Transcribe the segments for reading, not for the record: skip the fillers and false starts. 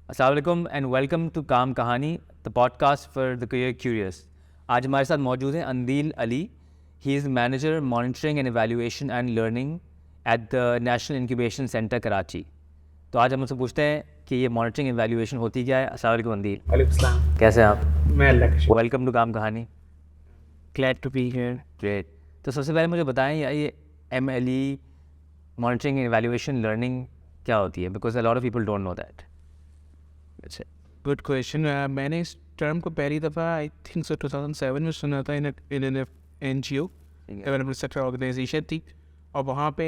अस्सलाम वालेकुम and welcome to Kaam Kahani, the podcast for the career curious. आज हमारे साथ मौजूद हैं Andeel Ali. He is manager monitoring and evaluation and learning at the National Incubation Centre Karachi. तो आज हम उनसे पूछते हैं कि ये मॉनिटरिंग एवेल्यूएशन होती क्या है। अस्सलाम वालेकुम अंदील। वालेकुम सलाम। कैसे हैं आप? मैं अल्लाह का शुक्र। Welcome to Kaam Kahani. Glad to be here. Great. तो सबसे पहले मुझे बताएं ये MLE monitoring and evaluation learning क्या होती है, because a lot of people don't know that. अच्छा, गुड क्वेश्चन। मैंने इस टर्म को पहली दफ़ा आई थिंक सो 2007 में सुना था in an NGO development sector organisation थी, और वहाँ पे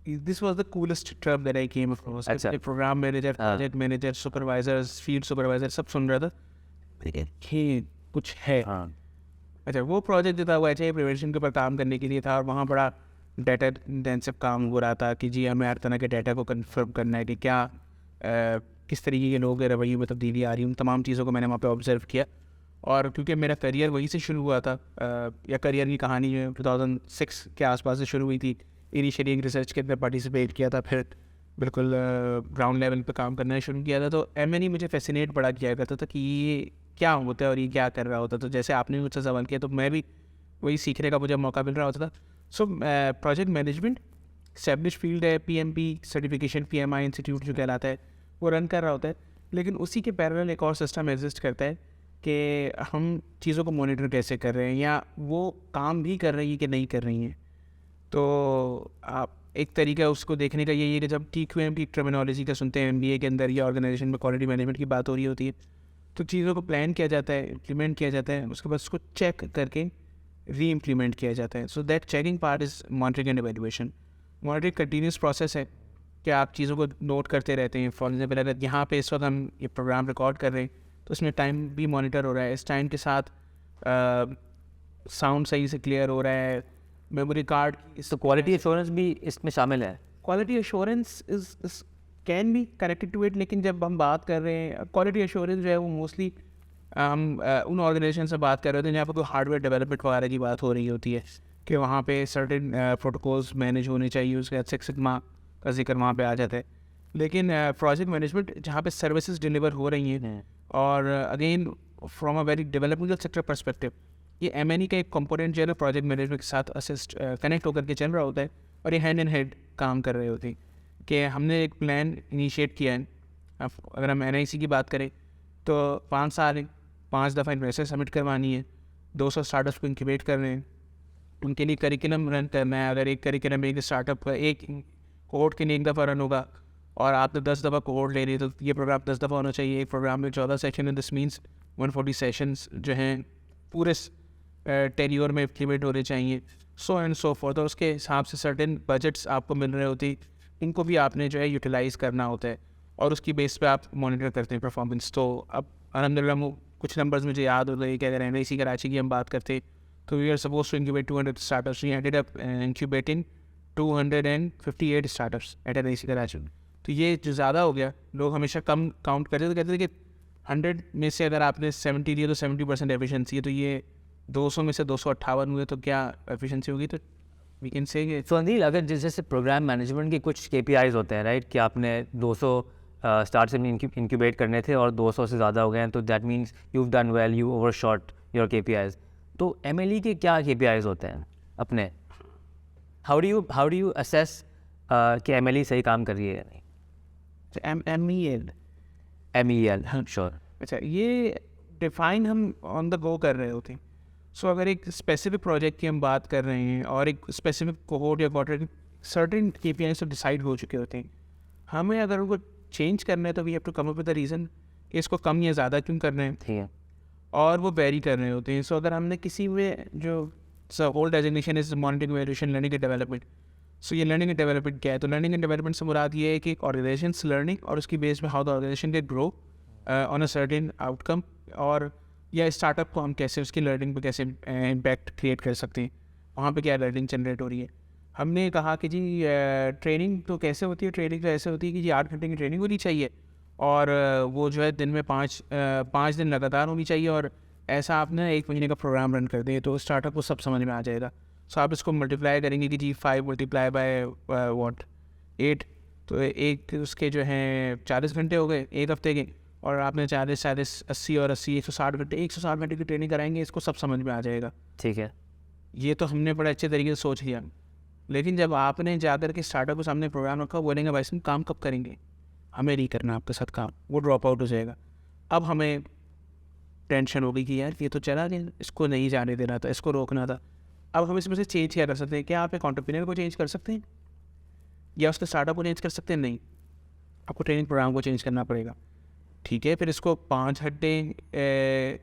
this was the coolest term that I came across. अच्छा। Programme manager, project manager, supervisors, field supervisor सब सुन रहा था कि कुछ है। हाँ। अच्छा, वो प्रोजेक्ट जो था वो HIV प्रिवेंशन के ऊपर काम करने के लिए था, और वहाँ बड़ा डाटा इंटेंसिव काम हो रहा था कि जी हमें हर तरह के डाटा को कंफर्म करना है कि क्या किस तरीके के लोग रवैये में तब्दीली आ रही है। उन तमाम चीज़ों को मैंने वहाँ पे ऑब्जर्व किया, और क्योंकि मेरा करियर वहीं से शुरू हुआ था, या करियर की कहानी जो 2006 के आसपास से शुरू हुई थी। इनिशियली एक रिसर्च के अंदर पार्टिसिपेट किया था, फिर बिल्कुल ग्राउंड लेवल पे काम करना शुरू किया था। तो MLE मुझे फैसिनेट बड़ा किया करता था कि ये क्या होता है और ये क्या कर रहा होता। तो जैसे आपने मुझसे सवाल किया, तो मैं भी वही सीखने का मुझे मौका मिल रहा होता था। So project management establish field है, PMP सर्टिफिकेशन, PMI इंस्टीट्यूट जो कहलाता है, वो रन कर रहा होता है। लेकिन उसी के पैरेलल एक और सिस्टम एग्जिस्ट करता है कि हम चीज़ों को मॉनिटर कैसे कर रहे हैं, या वो काम भी कर रही है कि नहीं कर रही हैं। तो आप एक तरीका उसको देखने का यही है कि जब TQM की टर्मिनोलॉजी का सुनते हैं MBA के अंदर, या ऑर्गेनाइजेशन में क्वालिटी मैनेजमेंट की बात हो रही होती है, तो चीज़ों को प्लान किया जाता है, इम्प्लीमेंट किया जाता है, उसके बाद उसको चेक करके री इम्प्लीमेंट किया जाता है। So that checking part is monitoring and evaluation. Monitoring continuous process है कि आप चीज़ों को नोट करते रहते हैं। फॉर एग्जाम्पल, अगर यहाँ पे इस वक्त हम ये प्रोग्राम रिकॉर्ड कर रहे हैं, तो इसमें टाइम भी मॉनिटर हो रहा है। इस टाइम के साथ साउंड सही से क्लियर हो रहा है, मेमोरी कार्ड। तो क्वालिटी एश्योरेंस भी इसमें शामिल है। Quality assurance is can be connected to it, लेकिन जब हम बात कर रहे हैं क्वालिटी एश्योरेंस जो है, वो मोस्टली हम उन ऑर्गेनाइजेशन से बात कर रहे होते हैं जहाँ पर कोई हार्डवेयर डेवलपमेंट वगैरह की बात हो रही होती है, कि वहाँ पे सर्टेन प्रोटोकॉल्स मैनेज होने चाहिए। उसके बाद सिक्स सिग्मा का जिक्र वहाँ पे आ जाता है। लेकिन प्रोजेक्ट मैनेजमेंट जहाँ पे सर्विसेज डिलीवर हो रही हैं, और again from a very developmental sector perspective, ये MNE का एक कंपोनेंट जो है ना, प्रोजेक्ट मैनेजमेंट के साथ असिस्ट कनेक्ट होकर के चल रहा होता है, और ये हैंड इन हैंड काम कर रहे होते हैं। कि हमने एक प्लान इनिशिएट किया है। अगर हम NIC की बात करें, तो 5 साल 5 दफ़ा इन्वेस्टर सबमिट करवानी है, 200 स्टार्टअप्स को इंक्यूबेट कर रहे हैं, उनके लिए करिकुलम रन करना है। अगर एक करिकुलम एक स्टार्टअप का एक कोहॉर्ट के लिए एक दफ़ा रन होगा, और आपने 10 दफ़ा कोहॉर्ट ले रही है, तो ये प्रोग्राम 10 दफ़ा होना चाहिए। एक प्रोग्राम में 14 सेशन है, दिस मीन्स 140 सेशंस जो हैं पूरे टेन्योर में इम्प्लीमेंट होने चाहिए, सो एंड सो फोर्थ। और उसके हिसाब से सर्टेन बजट्स आपको मिल रहे होती, इनको भी आपने जो है यूटिलाइज़ करना होता है, और उसकी बेस पे आप मॉनिटर करते हैं परफॉर्मेंस। तो अब अल्हम्दुलिल्लाह कुछ नंबर्स मुझे याद हो गए कि अगर NIC कराची की हम बात करते, तो we are suppose to incubate 200 startups. We ended up incubating 258 startups at NIC Karachi. तो ये जो ज़्यादा हो गया, लोग हमेशा कम काउंट करते तो कहते थे कि 100 में से अगर आपने 70 दिए तो 70% एफिशिएंसी है, तो ये 200 में से 258 हुए तो क्या एफिशिएंसी होगी। तो वी कैन से कि सो अंदील, अगर जैसे प्रोग्राम मैनेजमेंट के कुछ KPIs होते हैं, राइट, कि आपने 200 स्टार्ट से इंक्यूबेट करने थे और 200 से ज़्यादा हो गए हैं, तो that means you done well, you overshot your KPIs। तो MLE के क्या KPIs होते हैं अपने? हाउ डू यू असेस कि MLE सही काम कर रही है या नहीं? MEL। MEL, sure. अच्छा, ये डिफ़ाइन हम ऑन द गो कर रहे होते हैं। सो अगर एक स्पेसिफिक प्रोजेक्ट की हम बात कर रहे हैं, और एक स्पेसिफिक कोहॉर्ट या क्वार्टर सर्टेन KPIs सब डिसाइड हो चुके होते हैं, हमें अगर उनको चेंज करना है, तो we have to come up with the reason कि इसको कम या ज़्यादा क्यों कर रहे हैं, ठीक है। और वो वेरी कर रहे होते हैं। सो अगर हमने किसी में जो whole designation is monitoring, evaluation, learning and development. So ये लर्निंग एंड डेवलपमेंट क्या है? तो लर्निंग एंड डेवलपमेंट से मुराद ये है कि ऑर्गेनाइजेशन लर्निंग, और उसकी बेस में how the organization can grow on a certain outcome, और या स्टार्टअप को हम कैसे उसकी लर्निंग पे कैसे इम्पैक्ट क्रिएट कर सकते हैं, वहाँ पे क्या लर्निंग जनरेट हो रही है। हमने कहा कि जी ट्रेनिंग तो कैसे होती है, ट्रेनिंग तो ऐसे होती है कि जी 8 घंटे की ट्रेनिंग होनी चाहिए, और वो जो है दिन में 5 दिन लगातार होनी चाहिए, और ऐसा आप ना 1 महीने का प्रोग्राम रन कर दें, तो स्टार्टअप को सब समझ में आ जाएगा। सो आप इसको मल्टीप्लाई करेंगे कि जी 5 मल्टीप्लाई बाय व्हाट, 8, तो एक उसके जो हैं 40 घंटे हो गए एक हफ्ते के, और आपने 40 और 80 160 घंटे, 160 घंटे की ट्रेनिंग कराएंगे, इसको सब समझ में आ जाएगा। ठीक है। ये तो हमने बड़े अच्छे तरीके से सोच लिया, लेकिन जब आपने जाकर के स्टार्टअप के सामने प्रोग्राम रखा, बोलेंगे भाई साहब काम कब करेंगे, हमें नहीं करना आपके साथ काम, वो ड्रॉप आउट हो जाएगा। अब हमें टेंशन हो गई कि यार ये तो चला गया, इसको नहीं जाने देना था, इसको रोकना था। अब हम इसमें से चेंज क्या कर सकते हैं? क्या आप एक एंटरप्रेन्योर को चेंज कर सकते हैं या उसके स्टार्टअप को चेंज कर सकते हैं? नहीं, आपको ट्रेनिंग प्रोग्राम को चेंज करना पड़ेगा। ठीक है, फिर इसको 5 घंटे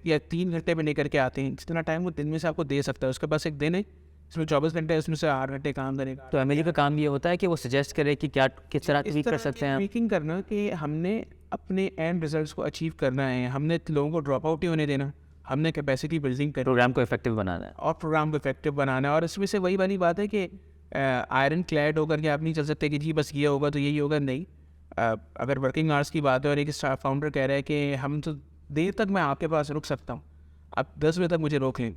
या 3 घंटे में लेकर के आते हैं, जितना टाइम वो दिन में से आपको दे सकता है। उसके पास एक दिन है इसमें 24 घंटे है, उसमें से 8 घंटे काम करेगा। तो एमएलए का काम ये होता है कि वो सजेस्ट करे कि क्या किस तरह ट्वीक कर सकते हैं। ट्वीकिंग करना कि हमने अपने एंड रिजल्ट्स को अचीव करना है, हमने लोगों को ड्रॉप आउट ही होने देना, हमने कैपेसिटी बिल्डिंग करनी प्रोग्राम को इफेक्टिव बनाना है। और प्रोग्राम को इफेक्टिव बनाना है। और इसमें से वही वाली बात है कि आयरन क्लैड होकर के आप नहीं चल सकते कि जी बस ये होगा तो यही होगा, नहीं। अगर वर्किंग आवर्स की बात है और एक फाउंडर कह रहा है कि हम तो देर तक मैं आपके पास रुक सकता हूँ, आप 10 बजे तक मुझे रोक लें,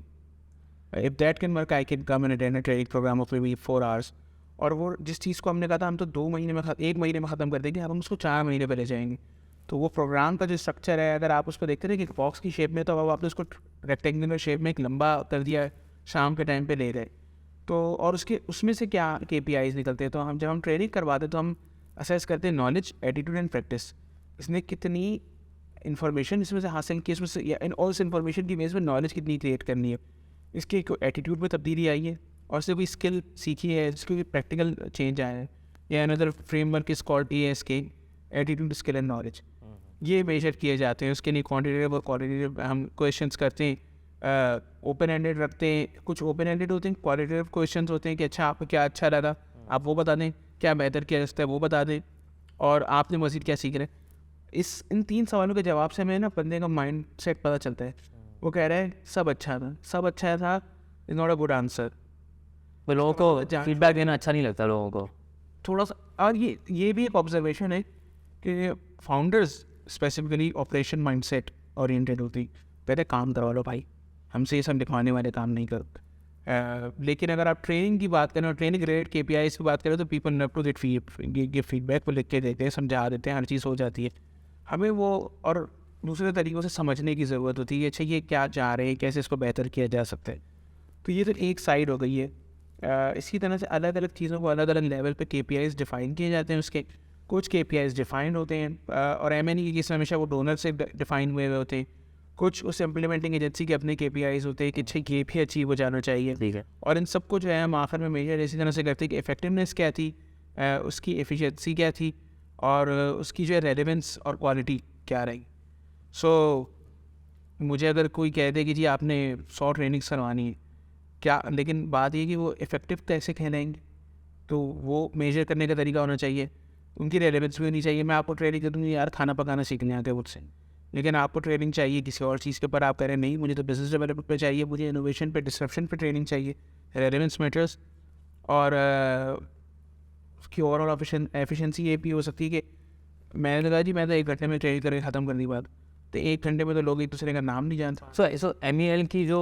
if that can work I can come and attend a training program of my 4 hours. और वो जिस चीज़ को हमने कहा था हम तो 2 महीने में 1 महीने में ख़त्म कर देंगे, अब हम उसको 4 महीने पे ले जाएंगे। तो वो प्रोग्राम का जो स्ट्रक्चर है, अगर आप उसको देखते रहे कि बॉक्स की शेप में, तो अब आपने उसको रेक्टेंगुलर शेप में एक लंबा कर दिया, शाम के टाइम पे ले गए। तो और उसमें से क्या KPIs निकलते हैं? तो हम जब हम ट्रेनिंग करवाते हैं तो हम असेस करते हैं नॉलेज, एटीट्यूड एंड प्रैक्टिस। इसने कितनी इन्फॉर्मेशन इसमें से हासिल की, इसमें से या इन और इस इन्फॉर्मेशन की बेस में नॉलेज कितनी क्रिएट करनी है, इसके एटीट्यूड में तब्दीली आई है और इससे कोई स्किल सीखी है, इसके कोई प्रैक्टिकल चेंज आया है, या another framework is called ESK, attitude skill and knowledge. ये मेजर किए जाते हैं। उसके लिए क्वान्टिटेटिव और क्वालिटेटिव हम क्वेश्चंस करते हैं, ओपन एंडेड रखते हैं, कुछ ओपन एंडेड होते हैं, क्वालिटेटिव क्वेश्चंस होते हैं कि अच्छा आपको क्या अच्छा लगा आप वो बता दें, क्या बेहतर किया जा सकता है वो बता दें, और आपने मज़ीद क्या सीख रहे हैं। इन 3 सवालों के जवाब से हमें ना बंदे का माइंड सेट पता चलता है। वो कह रहा है सब अच्छा था is not a good answer. वो लोगों को फीडबैक देना अच्छा नहीं लगता लोगों को थोड़ा सा। और ये भी एक ऑब्जर्वेशन है कि founders specifically operation mindset oriented होती, पहले काम करवा लो भाई, हमसे ये सब दिखाने वाले काम नहीं करो। लेकिन अगर आप ट्रेनिंग की बात करें और ट्रेनिंग रिलेटेड KPIs की बात करें तो पीपल नव टू गिव फीडबैक, वो लिख के देते हैं, समझा देते हैं, हर चीज़ हो जाती है। हमें वो और दूसरे तरीक़ों से समझने की ज़रूरत होती है, अच्छा ये क्या चाह रहे हैं, कैसे इसको बेहतर किया जा सकता है। तो ये तो एक साइड हो गई है। इसी तरह से अलग अलग चीज़ों को अलग अलग लेवल पे KPIs डिफ़ाइन किए जाते हैं। उसके कुछ KPIs डिफ़ाइंड होते हैं और M&E की केस में हमेशा वो डोनर से डिफ़ाइन हुए होते हैं। कुछ उस इम्प्लीमेंटिंग एजेंसी के अपने KPIs होते हैं कि अच्छा ये भी अचीव हो जाना चाहिए। ठीक है। और इन सबको जो है हम आखिर में मेजर इसी तरह से करते हैं कि इफेक्टिवनेस क्या थी, उसकी एफिशिएंसी क्या थी, और उसकी जो है रेलेवेंस और क्वालिटी क्या रही। सो मुझे अगर कोई कह दे कि जी आपने 100 ट्रेनिंग्स करवानी है क्या, लेकिन बात ये कि वो इफ़ेक्टिव कैसे कहलाएंगे, तो वो मेजर करने का तरीका होना चाहिए, उनकी रेलेवेंस भी होनी चाहिए। मैं आपको ट्रेनिंग कर दूँगी यार खाना पकाना सीखने आते मुझसे, लेकिन आपको ट्रेनिंग चाहिए किसी और चीज़ के ऊपर, आप कह रहे हैं नहीं मुझे तो बिजनेस डेवलपमेंट पे चाहिए, मुझे इनोवेशन पे, डिस्ट्रप्शन पे ट्रेनिंग चाहिए। Relevance matters. और उसकी ओवरऑल एफिशिएंसी ये भी हो सकती है कि मैंने कहा जी मैं तो 1 घंटे में ट्रेनिंग करके ख़त्म कर दी बात, तो 1 घंटे में तो लोग एक दूसरे का नाम नहीं जानते। सो MEL की जो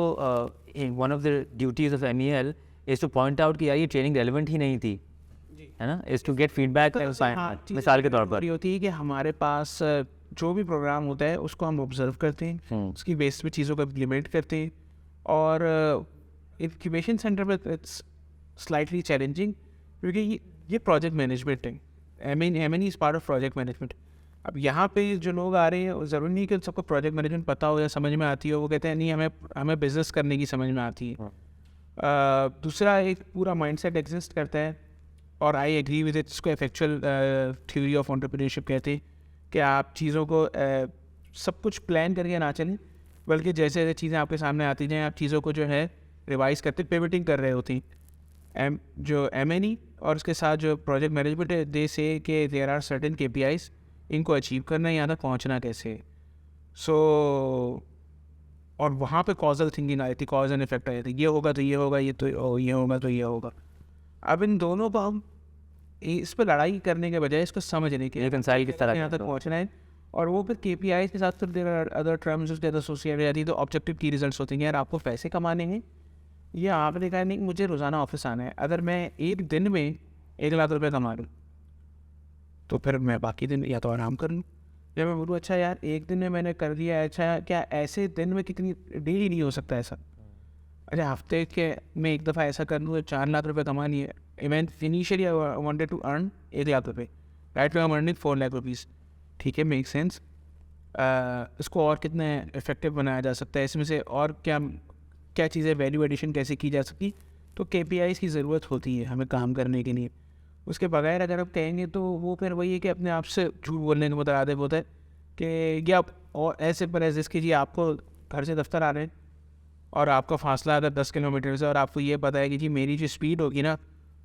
one of the duties of MEL is two point out कि यार ये ट्रेनिंग रेलिवेंट ही नहीं थी, है ना, इज़ टू गेट फीडबैक। मिसाल के तौर पर ये होती है कि हमारे पास जो भी प्रोग्राम होता है उसको हम ऑब्जर्व करते हैं, उसकी बेस पे चीज़ों को इम्प्लीमेंट करते हैं। और इंक्यूबेशन सेंटर में इट्स स्लाइटली चैलेंजिंग क्योंकि ये प्रोजेक्ट मैनेजमेंट है। M&E is part of project management. अब यहाँ पे जो लोग आ रहे हैं ज़रूरी नहीं कि सबको प्रोजेक्ट मैनेजमेंट पता हो या समझ में आती हो, वो कहते हैं नहीं हमें बिज़नेस करने की समझ में आती है। दूसरा एक पूरा माइंडसेट एग्जिस्ट करता है और आई एग्री विद इट, इसको इफेक्चुअल थ्योरी ऑफ एंटरप्रेन्योरशिप कहते हैं कि आप चीज़ों को सब कुछ प्लान करके ना चलें, बल्कि जैसे जैसे चीज़ें आपके सामने आती जाएँ आप चीज़ों को जो है रिवाइज़ करते पिवटिंग कर रहे होती हैं। जो M&E और उसके साथ जो प्रोजेक्ट मैनेजमेंट है दे से कि देयर आर सर्टेन KPIs, इनको अचीव करना है, यहाँ तक पहुँचना कैसे। सो और वहाँ पे कॉजल थिंकिंग आई थी, कॉज एंड इफेक्ट आई थी, ये होगा तो ये होगा, ये होगा तो ये होगा। अब इन दोनों को हम इस पर लड़ाई करने के बजाय इसको समझने के रिकंसाइल किस तरह यहाँ तक पहुँचना है। और वो फिर KPIs के साथ फिर देयर आर अदर टर्म्स उसके एसोसिएट हो जाती है। तो ऑब्जेक्टिव की रिजल्ट्स होते हैं यार आपको पैसे कमाने हैं, ये आपने कहा नहीं मुझे रोज़ाना ऑफिस आना है। अगर मैं एक दिन में 1 लाख रुपये कमा लूँ तो फिर मैं बाकी दिन या तो आराम कर लूँ, या मैं बोलूँ अच्छा यार एक दिन में मैंने कर दिया, अच्छा क्या ऐसे दिन में कितनी डेली नहीं हो सकता ऐसा, अरे हफ्ते के में एक दफ़ा ऐसा कर लूँ तो 4 लाख रुपये कमा लिए। Even initially I wanted to earn 1 lakh रुपये, right now I am earning 4 lakh rupees. ठीक है, मेक सेंस। इसको और कितना इफेक्टिव बनाया जा सकता है, इसमें से और क्या क्या चीज़ें वैल्यू एडिशन कैसे की जा सकती, तो KPIs की ज़रूरत होती है हमें काम करने के लिए। उसके बगैर अगर आप कहेंगे तो वो फिर वही है कि अपने आप से झूठ बोलने को बता आदत होता है कि या और ऐसे पर एज कीजिए आपको घर से दफ्तर आ रहे हैं और आपका फासला अगर 10 किलोमीटर से, और आपको ये पता है कि जी मेरी जो स्पीड होगी ना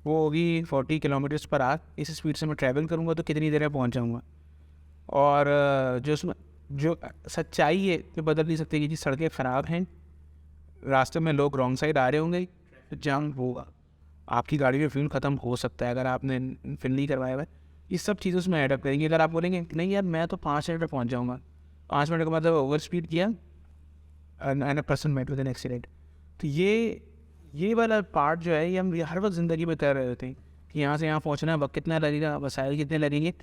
वो होगी 40 किलोमीटर्स पर आवर, इस स्पीड से मैं ट्रैवल करूँगा तो कितनी देर में पहुँच जाऊँगा। और जो उसमें जो सच्चाई है तो बदल नहीं सकती कि जी सड़कें ख़राब हैं, रास्ते में लोग रॉन्ग साइड आ रहे होंगे तो जाम होगा, आपकी गाड़ी में फ्यूल ख़त्म हो सकता है अगर आपने फिल नहीं करवाया हुआ है। ये सब चीज़ें उसमें एडअप करेंगी। अगर आप बोलेंगे नहीं यार मैं तो 5 मिनट में पहुँच जाऊँगा, 5 मिनट का मतलब ओवर स्पीड किया and a person met with an accident. तो ये वाला पार्ट जो है ये हम हर वक्त ज़िंदगी में कर रहे होते हैं कि यहाँ से यहाँ पहुँचना है, वक्त कितना लगेगा, वसाइल कितने लगेंगे,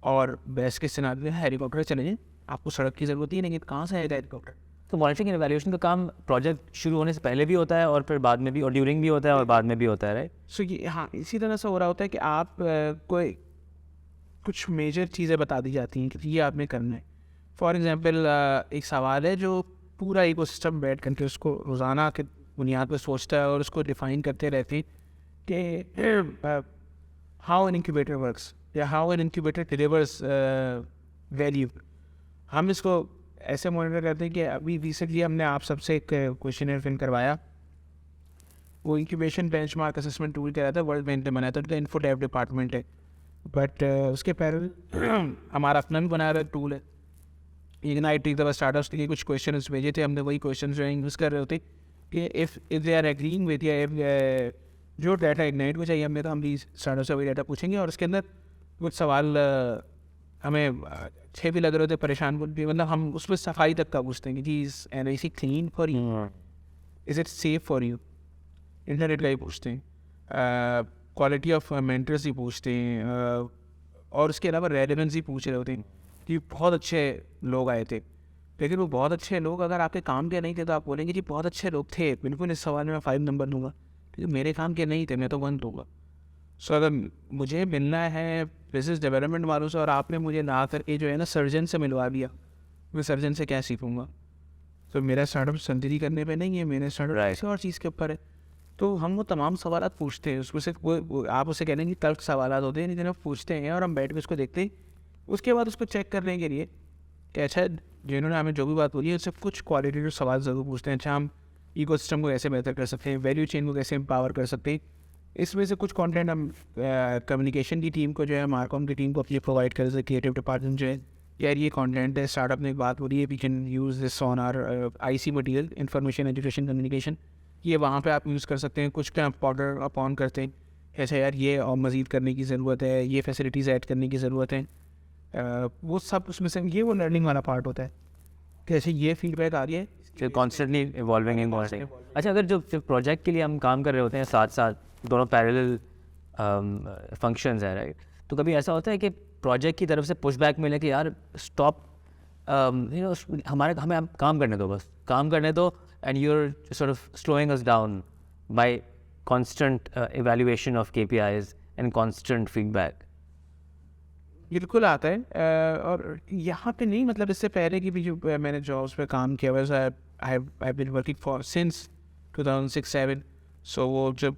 और बेस्ट के सिनारियो में हेलीकॉप्टर चले जाएँ, आपको सड़क की ज़रूरत ही नहीं, कहाँ से आएगा हेलीकॉप्टर। तो मॉनिटरिंग एंड इवैल्यूएशन का काम प्रोजेक्ट शुरू होने से पहले भी होता है और फिर बाद में भी, और ड्यूरिंग भी होता है और बाद में भी होता है, राइट? सो ये हाँ इसी तरह से हो रहा होता है कि आप कोई कुछ मेजर चीज़ें बता दी जाती हैं कि ये आपने करना है। फॉर एग्जांपल एक सवाल है जो पूरा इकोसिस्टम बैठ करके उसको रोज़ाना के बुनियाद पर सोचता है और उसको डिफ़ाइन करते रहते हैं कि हाउ एन इंक्यूबेटर वर्क्स या how an incubator delivers value. हम इसको ऐसे मॉनिटर करते हैं कि अभी रिसेंटली हमने आप सबसे एक क्वेश्चन फिल करवाया, वो इंक्यूबेशन बेंचमार्क असेसमेंट टूल कह रहा था, वर्ल्ड बैंक ने बनाया था, उनका इन्फोडेव डिपार्टमेंट है, बट उसके पैरेलल हमारा अपना भी बनाया हुआ टूल है। इग्नाइट एक दफ़ा स्टार्टअप्स के लिए कुछ क्वेश्चन भेजे थे, हमने वही क्वेश्चन जो है यूज़ कर रहे होते कि if they are agreeing with या जो डाटा इग्नाइट को चाहिए हमने, तो हम भी स्टार्टअप से वही डाटा पूछेंगे, और उसके अंदर कुछ सवाल हमें अच्छे भी लग रहे होते, परेशान भी, मतलब हम उसमें सफाई तक का पूछते हैं कि जी is NIC clean for you, is it safe for you, internet का ही पूछते हैं, क्वालिटी ऑफ मेंटर्स ही पूछते हैं, और उसके अलावा रेलेवेंस ही पूछ रहे होते हैं कि बहुत अच्छे लोग आए थे, लेकिन वो बहुत अच्छे लोग अगर आपके काम के नहीं थे तो आप बोलेंगे जी बहुत अच्छे लोग थे, बिल्कुल इस सवाल में मैं 5 नंबर दूंगा, लेकिन मेरे काम के नहीं थे मैं तो 1 दूंगा। सो अगर मुझे मिलना है बिजनेस डेवलपमेंट वालों से और आपने मुझे ना करके जो है ना सर्जन से मिलवा दिया, मैं सर्जन से क्या सीखूंगा? तो मेरा स्टार्टअप सर्जरी करने पे नहीं है, मेरे स्टार्टअप किसी और चीज़ के ऊपर है। तो हम वो तमाम सवाल पूछते हैं, उसमें से वो आप उसे कह लेंगे तर्क सवाल होते हैं, लेकिन आप पूछते हैं और हम बैठ के उसको देखते हैं, उसके बाद उसको चेक करने के लिए कि अच्छा जिन्होंने हमें जो भी बात बोली है उससे कुछ क्वालिटेटिव सवाल ज़रूर पूछते हैं। अच्छा हम इकोसिस्टम को कैसे बेहतर कर सकते हैं, वैल्यू चेन को कैसे एम्पावर कर सकते हैं, इसमें से कुछ कंटेंट हम कम्युनिकेशन की टीम को जो है, मार्कॉम की टीम को अपनी प्रोवाइड कर सकते, क्रिएटिव डिपार्टमेंट जो है यार ये कंटेंट है, स्टार्टअप ने एक बात बोली है, we can use this on our IC material, information education communication, ये वहाँ पे आप यूज़ कर सकते हैं। कुछ का आप ऑर्डर आप ऑन करते हैं, ऐसा यार ये और मज़ीद करने की ज़रूरत है, ये फैसिलिटीज़ ऐड करने की ज़रूरत है, वो सब उसमें से ये वो लर्निंग वाला पार्ट होता है कि ऐसे ये फीडबैक आ रही है, कॉन्स्टेंटली इवॉल्विंग इन कॉन्स्टेंट। अच्छा, अगर जो प्रोजेक्ट के लिए हम काम कर रहे होते हैं साथ साथ दोनों पैरेलल फंक्शंस हैं, राइट, तो कभी ऐसा होता है कि प्रोजेक्ट की तरफ से पुशबैक मिले कि यार स्टॉप, यू नो, हमें आप काम करने दो, बस काम करने दो, and you are sort of slowing us down by constant evaluation of KPIs and constant feedback? बिल्कुल आता है, और यहाँ पे नहीं, मतलब इससे पहले की भी जो मैंने जॉब्स पे काम किया वैसा I have been working for since 2006-7, so वो जब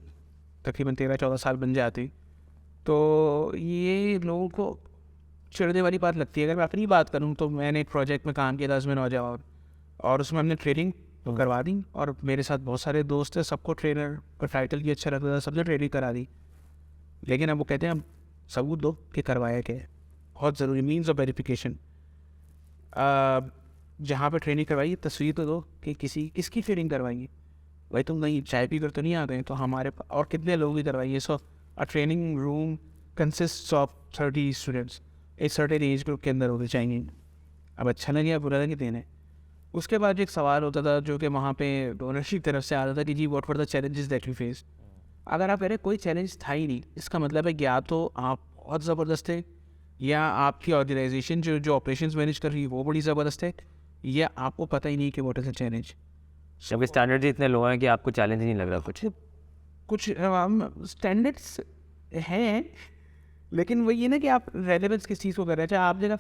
तकरीबन 13-14 साल बन जाती, तो ये लोगों को चिढ़ने वाली बात लगती है। अगर मैं अपनी बात करूँ तो मैंने एक प्रोजेक्ट में काम किया था, उसमें नौजवान, और उसमें हमने ट्रेनिंग तो करवा दी, और मेरे साथ बहुत सारे दोस्त थे, सबको ट्रेनर का टाइटल भी अच्छा लगता था, सबने ट्रेनिंग करा दी, लेकिन अब वो कहते हैं हम सबूत दो कि करवाया क्या है, बहुत ज़रूरी मीन्स ऑफ वेरिफिकेशन। जहाँ पे ट्रेनिंग करवाई तस्वीर तो दो कि किसकी ट्रेनिंग करवाइए, भाई तुम नहीं चाय पी कर तो नहीं आ गए, तो हमारे और कितने लोग भी करवाइए। So a training room consist of 30 students, एक सर्टेन एज ग्रुप के अंदर होते चाहिए। अब अच्छा लगे या बुरा लगे देने। उसके बाद एक सवाल होता था जो कि वहाँ पे डोनर की तरफ से आता था कि जी what were the challenges that you face. अगर आप कह रहे कोई चैलेंज था ही नहीं, इसका मतलब है कि या तो आप बहुत ज़बरदस्त थे या आपकी ऑर्गेनाइजेशन जो ऑपरेशंस मैनेज कर रही है वो बड़ी ज़बरदस्त है, या आपको पता ही नहीं कि व्हाट इज़ अ चैलेंज। जबकि स्टैंडर्ड्स ही इतने लो हैं कि आपको चैलेंज ही नहीं लग रहा कुछ। कुछ स्टैंडर्ड्स हैं, लेकिन वही है ना कि आप रेलेवेंस किस चीज़ को कर रहे हैं। चाहे आप जगह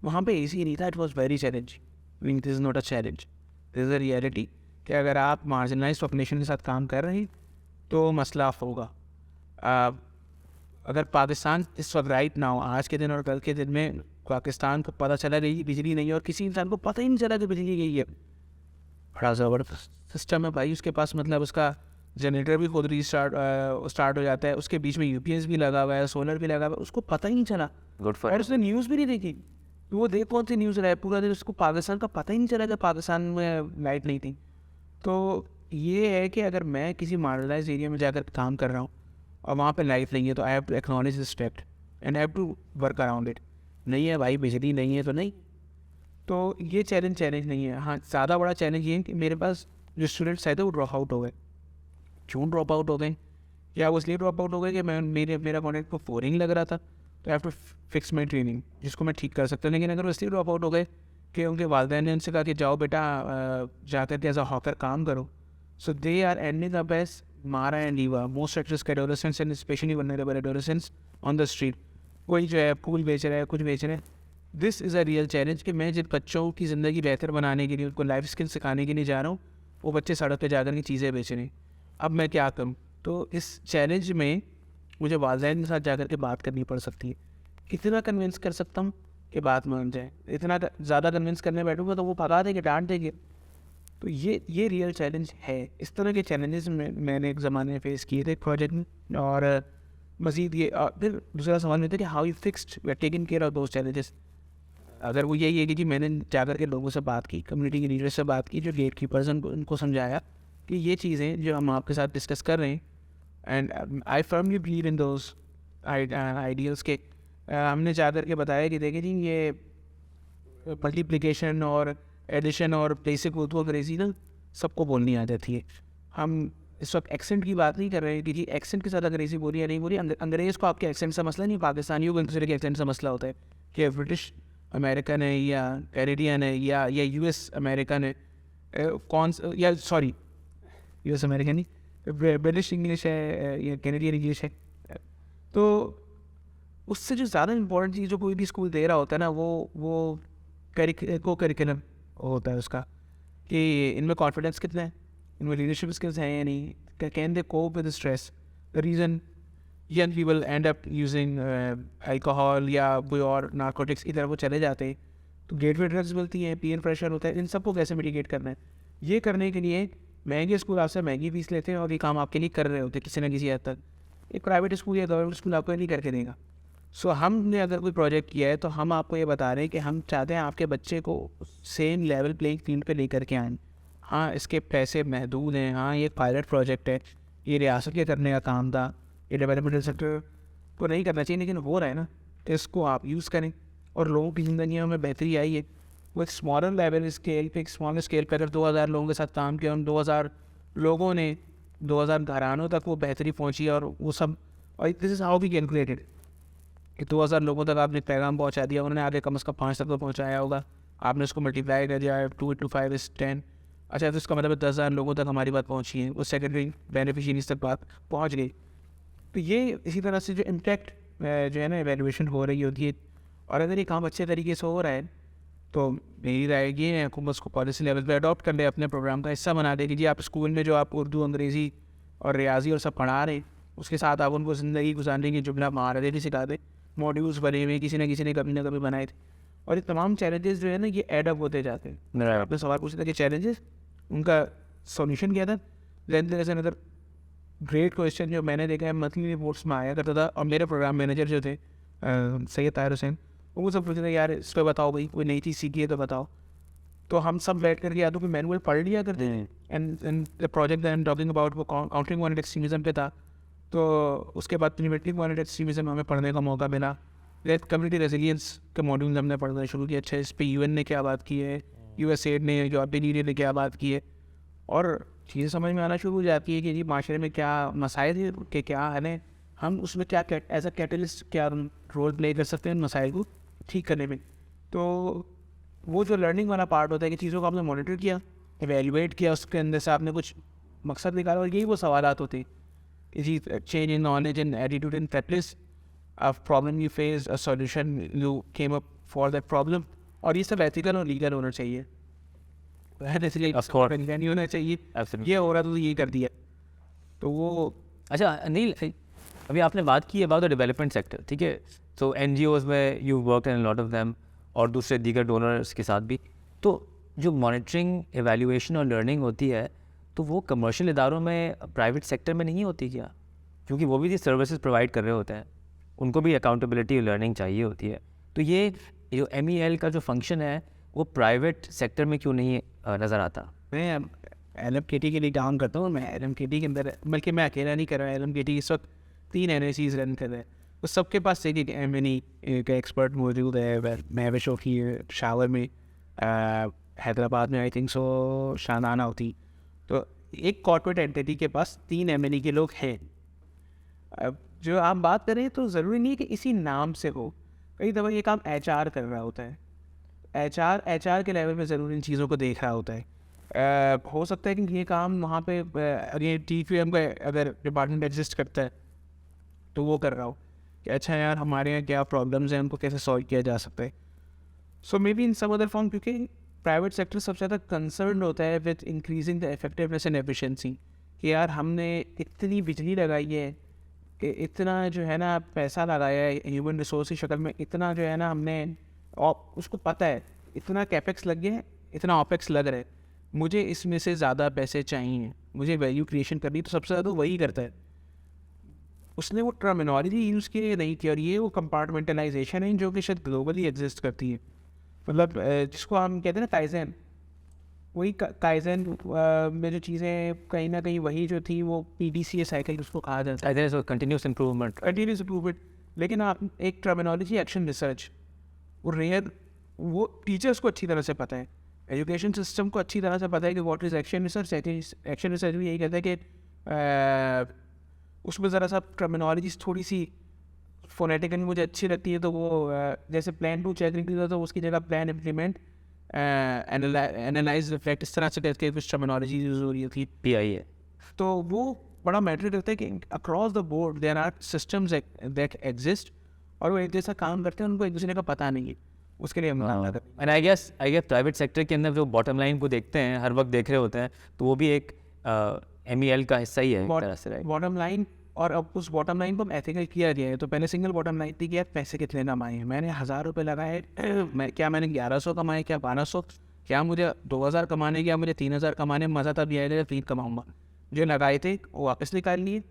वहाँ पे एसी नहीं था, it was very challenging, mean this is not a challenge, this is a reality कि अगर आप मार्जिनलाइज्ड पॉपुलेशन के साथ काम कर रहे हैं तो मसला होगा। अगर पाकिस्तान इस वक्त राइट ना हो, आज के दिन और कल के दिन में पाकिस्तान को पता चला रही बिजली नहीं है और किसी इंसान को पता ही नहीं चला कि बिजली गई है, बड़ा ज़बरदस्त सिस्टम है भाई उसके पास। मतलब उसका जनरेटर भी खुद स्टार्ट हो जाता है, उसके बीच में यूपीएस भी लगा हुआ है, सोलर भी लगा हुआ है, उसको पता ही नहीं चला। गुड फॉर और उसने न्यूज़ भी नहीं देखी, तो वो देख कौन सी न्यूज़ रहा है पूरा दिन, उसको पाकिस्तान का पता ही नहीं चला कि पाकिस्तान में लाइट नहीं थी। तो ये है कि अगर मैं किसी मार्जिनलाइज्ड एरिया में जाकर काम कर रहा हूँ और वहाँ पे लाइट नहीं है, तो I have to acknowledge this fact and have to work around it. नहीं है भाई, बिजली नहीं है तो नहीं, तो ये चैलेंज नहीं है। हाँ, ज़्यादा बड़ा चैलेंज ये है कि मेरे पास जो स्टूडेंट्स आए थे वो ड्रॉप आउट हो गए। क्यों ड्रॉप आउट हो गए? या वो इसलिए ड्रॉप आउट हो गए कि मेरा कॉन्ट्रैक्ट को बोरिंग लग रहा था, तो I have to fix my training, जिसको मैं ठीक कर सकता हूँ। लेकिन अगर वो इसलिए ड्रॉप आउट हो गए कि उनके वालिदैन ने उनसे कहा कि जाओ बेटा जाकर के एज अ हॉकर काम करो, so they are ending up as मारा एंड लीवा, most at risk adolescents and specially vulnerable adolescents on the street. कोई जो है फूल बेच रहा है, कुछ बेच रहे हैं। This is a real challenge कि मैं जिन बच्चों की ज़िंदगी बेहतर बनाने के लिए, उनको लाइफ स्किल सिखाने के लिए जा रहा हूँ, वो बच्चे सड़क पे जाकर के चीज़ें बेच रहे हैं। अब मैं क्या करूँ? तो इस चैलेंज में मुझे वालिदैन के साथ जाकर के बात करनी पड़ सकती है। कितना कन्विंस कर सकता हूँ कि बात मान जाए? इतना ज़्यादा कन्विंस करने बैठूँगा तो वो भगा देंगे, डांट देंगे। तो ये रियल चैलेंज है। इस तरह के चैलेंजेस मैंने एक ज़माने में फेस किए थे एक प्रोजेक्ट में। और मज़ीद ये फिर दूसरा सवाल ये था कि how you fixed we are taking care of those challenges. अगर वो यही है कि जी मैंने जाकर के लोगों से बात की, कम्युनिटी के लीडर से बात की, जो गेट कीपर्स हैं उनको समझाया कि ये चीज़ें जो हम आपके साथ डिस्कस कर रहे हैं, and I firmly believe in those ideals के। हमने जाकर के बताया कि देखिए जी ये मल्टीप्लिकेशन और एडिशन और बेसिक उर्दू अंग्रेज़ी ना सबको बोलनी आ जाती है। हम इस वक्त एक्सेंट की बात नहीं कर रहे हैं कि जी एक्सेंट के साथ अंग्रेज़ी बोली या नहीं बोली। अंग्रेज़ को आपके एक्सेंट से मसला नहीं, पाकिस्तानियों को दूसरे के एक्सेंट से मसला होता है कि ब्रिटिश अमेरिकन है या कैनेडियन है या यूएस अमेरिकन है, या सॉरी यूएस अमेरिकन नहीं, ब्रिटिश इंग्लिश है या कैनेडियन इंग्लिश है। तो उससे जो ज़्यादा इम्पोर्टेंट चीज़ जो कोई भी स्कूल दे रहा होता है ना, वो को करिकुलम होता है उसका, कि इनमें कॉन्फिडेंस कितना है, इनमें लीडरशिप स्किल्स हैं या नहीं, can they cope with stress. The reason young people end up using alcohol या कोई और नार्कोटिक्स की तरफ वो चले जाते हैं, तो गेटवे ड्रग्स मिलती हैं, पीयर प्रेशर होता है। इन सबको कैसे मिटिगेट करना है? ये करने के लिए महंगे स्कूल आपसे महंगी फीस लेते हैं और ये काम आपके लिए कर रहे होते हैं किसी न किसी हद तक। एक प्राइवेट स्कूल या गवर्नमेंट स्कूल आपको नहीं करके देगा। सो हमने अगर कोई प्रोजेक्ट किया है तो हम आपको ये बता रहे हैं कि हम चाहते हैं आपके बच्चे को सेम लेवल प्लेइंग फील्ड पे लेकर के आएँ। हाँ, इसके पैसे महदूद हैं, हाँ ये पायलट प्रोजेक्ट है, ये रियासत के करने का काम था, ये डेवलपमेंटल सेक्टर को नहीं करना चाहिए, लेकिन हो रहा है ना, इसको आप यूज़ करें और लोगों की ज़िंदगियों में बेहतरी आई है। वो एक स्मॉलर लेवल स्केल पे, एक स्मॉलर स्केल पे अगर 2000 लोगों के साथ काम किया, उन 2000 लोगों ने 2000 घरानों तक वो बेहतरी पहुंची, और वो सब, और this is how we calculated कि 2000 लोगों तक आपने पैगाम पहुंचा दिया, उन्होंने आगे कम से कम 5 तक तो पहुंचाया होगा, आपने उसको मल्टीप्लाई कर दिया, 2 × 5 = 10। अच्छा, तो इसका मतलब 10,000 लोगों तक हमारी बात पहुँची है, वो सेकेंडरी बेनिफिशरीज तक बात पहुँच गई। तो ये इसी तरह से जो इम्पैक्ट जो है ना एवेल्यूएशन हो रही होती है, और अगर ये काम अच्छे तरीके से हो रहा है तो मेरी राय ये है हुकूमत उसको पॉलिसी लेवल पे अडॉप्ट कर ले, अपने प्रोग्राम का हिस्सा बना दे कि जी आप स्कूल में जो आप उर्दू, अंग्रेज़ी और रियाजी और सब पढ़ा रहे हैं, उसके साथ आप उनको ज़िंदगी गुजारने की जुमला महारतें भी सिखा दें। मॉड्यूल्स बने हुए किसी न कभी ना कभी बनाए थे, और ये तमाम चैलेंजेस जो है ना ये एड अप होते जाते हैं। आपने सवाल पूछा था कि चैलेंजेस, उनका सोल्यूशन क्या था? अनदर ग्रेट क्वेश्चन जो मैंने देखा है मंथली रिपोर्ट्स में आया करता था, और मेरे प्रोग्राम मैनेजर जो थे सैयद ताहिर हुसैन, वो सब पूछते थे यार इस पर बताओ भाई, कोई नई चीज़ सीखी है तो बताओ। तो हम सब बैठ करके या तो कोई मैनुअल पढ़ लिया करते हैं। And the project that I am talking about वो काउंटरिंग वायलेंट एक्सट्रीमिज्म पे था, तो उसके बाद प्रिवेंटिंग वायलेंट एक्सट्रीमिज्म हमें पढ़ने का मौका मिला। कम्युनिटी रेजिलियंस के मॉड्यूल हमने पढ़ना शुरू किया। अच्छा, इस पर UN ने क्या बात की है, USAID ने, यूरोपियन यूनियन ने क्या बात की है, और चीज़ें समझ में आना शुरू हो जाती है कि जी माशरे में क्या मसाइल है, कि क्या है, हम उसमें क्या एज अ कैटलिस्ट क्या रोल प्ले कर सकते हैं उन मसाइल को ठीक करने में। तो वो जो लर्निंग वाला पार्ट होता है कि चीज़ों को आपने मॉनिटर किया, एवेल्युएट किया, उसके अंदर से आपने कुछ मकसद निकाला, और यही वो सवालात होते हैं जी, change in knowledge in attitude in practice, a problem you face, a solution you came up for that problem. और ये सब एथिकल और लीगल होना चाहिए, Of course. नहीं होना चाहिए Absolutely. ये हो रहा तो ये कर दिया। तो वो अच्छा अनिल, अभी आपने बात की अबाउट द डेवलपमेंट सेक्टर, ठीक है, सो NGOs में you work in lot of them और दूसरे दीगर डोनर्स के साथ भी, तो जो मॉनिटरिंग, एवेल्युएशन और लर्निंग होती है तो वो कमर्शियल इदारों में, प्राइवेट सेक्टर में नहीं होती क्या? क्योंकि वो भी सर्विसेज प्रोवाइड कर रहे होते हैं, उनको भी अकाउंटेबिलिटी और लर्निंग चाहिए होती है। तो ये जो MEL का जो फंक्शन है वो प्राइवेट सेक्टर में क्यों नहीं नज़र आता? मैं LMKT के लिए काम करता हूँ। मैं LMKT के अंदर, बल्कि मैं अकेला नहीं कर रहा, LMKT इस वक्त 3 NICs रन कर रहे हैं, तो सबके पास एक MNE का एक्सपर्ट मौजूद है। मैं शौकी शावर में, हैदराबाद में आई थिंक सो शानाना होती। तो एक कॉर्पोरेट एंटिटी के पास 3 MNE के लोग हैं। अब जो आप बात करें तो ज़रूरी नहीं है कि इसी नाम से हो, कई दफ़ा ये काम HR कर रहा होता है। HR के लेवल पे ज़रूर इन चीज़ों को देख रहा होता है। हो सकता है कि ये काम वहाँ पे ये TQM का अगर डिपार्टमेंट एग्जिस्ट करता है तो वो कर रहा हो कि अच्छा यार हमारे यहाँ क्या प्रॉब्लम्स हैं, उनको कैसे सॉल्व किया जा सकता है। So may be in some other form, क्योंकि प्राइवेट सेक्टर सबसे ज़्यादा कंसर्न होता है with increasing the effectiveness and efficiency, कि यार हमने इतनी बिजली लगाई है, कि इतना जो है ना पैसा लगाया है ह्यूमन रिसोर्स की शक्ल में, इतना जो है ना हमने, और उसको पता है इतना कैपेक्स लग गया है, इतना ऑपेक्स लग रहा है, मुझे इसमें से ज़्यादा पैसे चाहिए, मुझे वैल्यू क्रिएशन करनी है, तो सबसे ज़्यादा वही करता है। उसने वो टर्मिनोलॉजी यूज़ की नहीं की, और ये वो कंपार्टमेंटलाइजेशन है जो कि शायद ग्लोबली एग्जिस्ट करती है। मतलब जिसको हम कहते हैं ना काइजन, वही काइजन में जो चीज़ें कहीं ना कहीं वही जो थी वो PDCA साइकिल उसको कहा जाता है, कंटिन्यूस इम्प्रूवमेंट। Continuous improvement. लेकिन आप एक टर्मिनोलॉजी एक्शन रिसर्च, वो रेयर, वो टीचर्स को अच्छी तरह से पता है, एजुकेशन सिस्टम को अच्छी तरह से पता है कि what is action research. Action research भी यही कहता है कि उसमें ज़रा सा टर्मिनोलॉजी थोड़ी सी फोनेटिकली मुझे अच्छी लगती है, तो वो जैसे प्लान टू चेक नहीं तो उसकी जगह प्लान इम्प्लीमेंट, एनालाइज, रिफ्लेक्ट, इस तरह से करके कुछ टर्मिनोलॉजी यूज़ हो रही थी, PIA। तो वो बड़ा मैटर करता है कि across the board there are systems that exist, और वो एक जैसा काम करते हैं, उनको एक दूसरे का पता नहीं है, उसके लिए हम and I guess private sector के अंदर जो बॉटम लाइन को देखते हैं, हर वक्त देख रहे होते हैं, तो वो भी एक MEL का हिस्सा ही है एक तरह से, राइट? बॉटम लाइन, और अब उस बॉटम लाइन को हम एथिकल किया गया है। तो पहले सिंगल बॉटम लाइन थी कि यार पैसे कितने कमाए हैं, मैंने 1000 रुपये लगाए, मैंने 1100 कमाए, क्या 1200, क्या मुझे 2000 कमाने, क्या मुझे 3000 कमाने में मज़ा तब आएगा जब 3 कमाऊँगा। जो लगाए थे वो वापस निकाल लिए,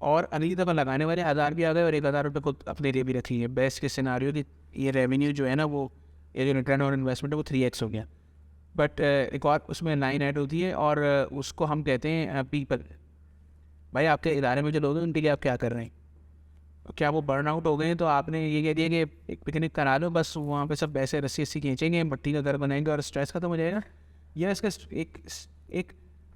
और अगली दफ़ा लगाने वाले 1000 भी आ गए, और 1000 रुपये को अपने लिए भी रखी है। बेस्ट के सिनारियो की ये रेवेन्यू जो है ना, वो ये जो रिटर्न और इन्वेस्टमेंट है वो 3x हो गया। बट एक और उसमें लाइन ऐड होती है, और उसको हम कहते हैं पीपल। भाई आपके इदारे में जो लोग हैं उनके लिए आप क्या कर रहे हैं? क्या वो बर्न आउट हो गए हैं तो आपने ये कह दिया कि एक पिकनिक करा लो, बस वहाँ पे सब ऐसे रस्सी खींचेंगे, मट्टी का घर बनाएंगे और स्ट्रेस खत्म हो जाएगा? या इसका एक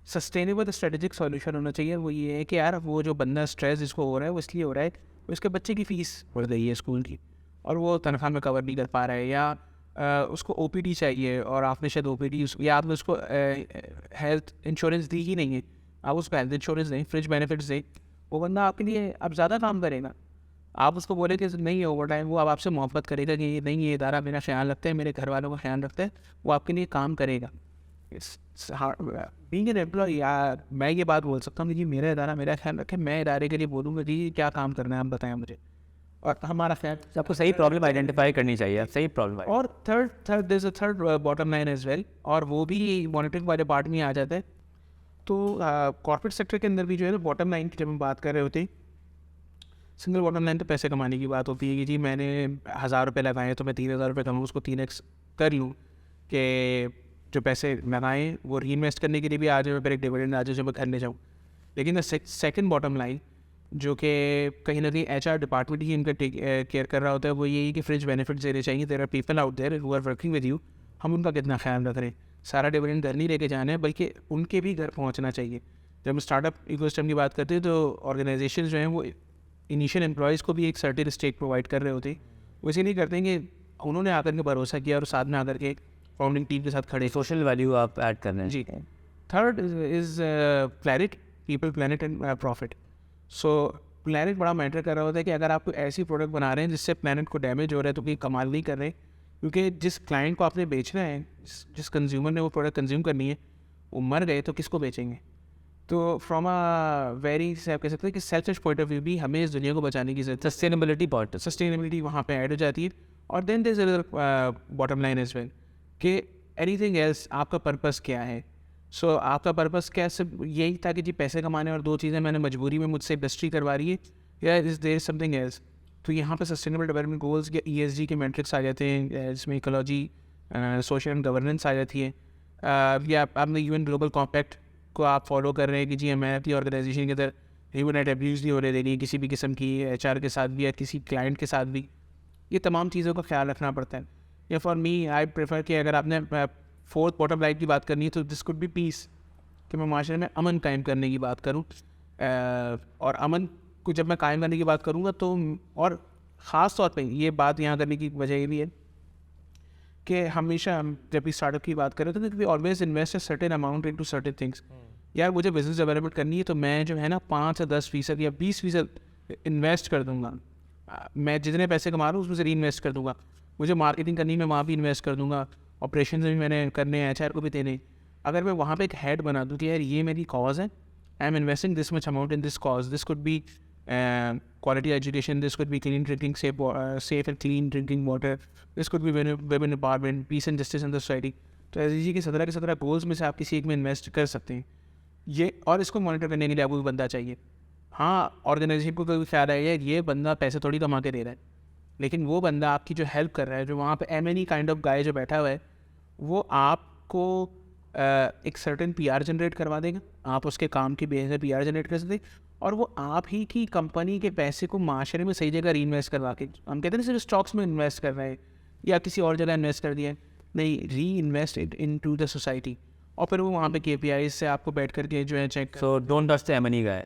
सस्टेनेबल स्ट्रेटेजिक सॉल्यूशन होना चाहिए। वो ये है कि यार वो जो बंदा स्ट्रेस जिसको हो रहा है वो इसलिए हो रहा है, उसके बच्चे की फ़ीस बढ़ गई है स्कूल की, और वो तनख्वाह में कवर नहीं कर पा रहा है, या उसको OPD चाहिए, और आपने शायद OPD या आपने उसको हेल्थ इंश्योरेंस दी ही नहीं है, आप उसको हेल्थ इंश्योरेंस दें, फ्रिज बेनिफिट्स दें, वो बंदा आपके लिए अब ज़्यादा काम करेगा। आप उसको बोले कि नहीं है ओवर टाइम, वो अब आपसे मोहब्बत करेगा कि नहीं ये इदारा मेरा ख्याल रखता है, मेरे घर वालों का ख्याल रखता है, वो आपके लिए काम करेगा। बीइंग एन एम्प्लॉय, यार मैं ये बात बोल सकता हूँ कि जी मेरा इदारा मेरा ख्याल रखे, मैं इदारे के लिए बोलूँगा जी क्या काम करना है आप बताएं मुझे, और हमारा ख्याल। आपको सही प्रॉब्लम आइडेंटिफाई करनी चाहिए, सही प्रॉब्लम। और third bottom line as well, और वो भी मॉनिटरिंग वाले पार्ट में आ जाता है। तो कॉर्पोरेट सेक्टर के अंदर भी जो है ना बॉटम लाइन की जब हम बात कर रहे होते हैं, सिंगल बॉटम लाइन तो पैसे कमाने की बात होती है कि जी मैंने 1000 रुपये लगाए तो मैं 3000 रुपये कमाऊँ, उसको 3x कर लूँ, कि जो पैसे लगाएँ वो री इन्वेस्ट करने के लिए भी आ जाए, फिर एक डिविडेंड आ जाए जो मैं घर ले जाऊँ। लेकिन सेकंड बॉटम लाइन जो कि कहीं ना कहीं HR डिपार्टमेंट ही इनका केयर कर रहा होता है, वो यही कि फ्रिज बेनिफिट्स देने चाहिए। There are people out there who are working with you, हम उनका कितना ख्याल रख रहे हैं। सारा डिविडेंड घर नहीं लेके जाना है, बल्कि उनके भी घर पहुंचना चाहिए। जब हम स्टार्टअप इकोसिस्टम की बात करते हैं तो ऑर्गेनाइजेशन जो हैं वो इनिशियल एम्प्लॉयज़ को भी एक सर्टेन स्टेक प्रोवाइड कर रहे होते, वो इसे नहीं करते कि उन्होंने आकर के भरोसा किया और साथ में आकर के फाउंडिंग टीम के साथ खड़े। सोशल वैल्यू आप ऐड कर रहे हैं। जी। Third is planet, people, planet and profit. So planet बड़ा मैटर कर रहा होता है कि अगर आप कोई ऐसी प्रोडक्ट बना रहे हैं जिससे प्लैनेट को डैमेज हो रहा है तो कोई कमाल नहीं कर रहे, क्योंकि जिस क्लाइंट को आपने बेचना है, जिस कंज्यूमर ने वो प्रोडक्ट कंज्यूम करनी है, वो मर गए तो किसको बेचेंगे? तो फ्रॉम अ वेरी से आप कह सकते हैं कि सेल्फिश पॉइंट ऑफ व्यू भी हमें इस दुनिया को बचाने की ज़रूरत है। सस्टेनेबिलिटी पॉइंट, सस्टेनेबिलिटी वहाँ पे ऐड हो जाती है। और then there is bottom line as well कि एनीथिंग एल्स, आपका पर्पस क्या है? सो आपका पर्पस क्या, सिर्फ यही था कि जी पैसे कमाने और 2 चीज़ें मैंने मजबूरी में मुझसे इंडस्ट्री करवा रही है, या इज देयर समथिंग एल्स? तो यहाँ पे सस्टेनेबल डेवलपमेंट गोल्स या ESG के मैट्रिक्स आ जाते हैं, इसमें इकोलॉजी, सोशल एंड गवर्नेंस आ जाती है। या आपने यूएन ग्लोबल कॉम्पैक्ट को आप फॉलो कर रहे हैं कि जी मैं अपनी ऑर्गेनाइजेशन के अंदर ह्यूमन राइट अब्यूज़ नहीं होने देनी किसी भी किस्म की, HR के साथ भी या किसी क्लाइंट के साथ भी। ये तमाम चीज़ों का ख्याल रखना पड़ता है। या फॉर मी आई प्रेफर कि अगर आपने फोर्थ बॉटम लाइन की बात करनी है तो दिस कुड बी पीस, कि मैं माशरे में अमन कायम करने की बात करूँ। और अमन को जब मैं कायम करने की बात करूँगा तो, और ख़ास तौर पे ये बात यहाँ करने की वजह ये भी है कि हमेशा हम जब भी स्टार्टअप की बात करें तो we always invest a certain amount into certain things. यार मुझे बिजनेस डेवलपमेंट करनी है तो मैं जो है ना 5 या 10% या 20% इन्वेस्ट कर दूंगा। मैं जितने पैसे कमा रहा हूँ उसमें से री इन्वेस्ट कर दूंगा। मुझे मार्केटिंग करनी है, मैं वहाँ भी इन्वेस्ट कर दूंगा। ऑपरेशन भी मैंने करने हैं, HR को भी देने। अगर मैं वहाँ पे एक हेड बना दूँ कि यार ये मेरी कॉज है, I am investing this much amount in this cause, this could be quality education, this could be clean drinking, safe and clean drinking water, this could be women empowerment, peace and justice in the society। तो SDG के 17 के 17 goals में से आप किसी एक में invest कर सकते हैं ये, और इसको मॉनिटर करने के लिए आपको बंदा चाहिए। हाँ, ऑर्गेनाइजेशन को कोई ख्याल है ये बंदा पैसे थोड़ी कमा के दे रहा है, लेकिन वो बंदा आपकी जो हेल्प कर रहा है, जो वहाँ पे MNE काइंड ऑफ गाय जो बैठा हुआ है, वो आपको एक सर्टेन PR जनरेट करवा देगा। आप उसके काम की बेस पे PR जनरेट कर सकते, और वो आप ही की कंपनी के पैसे को माशरे में सही जगह री इन्वेस्ट करवा के, हम कहते हैं सिर्फ स्टॉक्स में इन्वेस्ट कर रहे हैं या किसी और जगह इन्वेस्ट कर दिया, नहीं, reinvest into the society. और फिर वो वहाँ पे KPIs से आपको बैठ करके जो है check. So don't touch the M&E guy.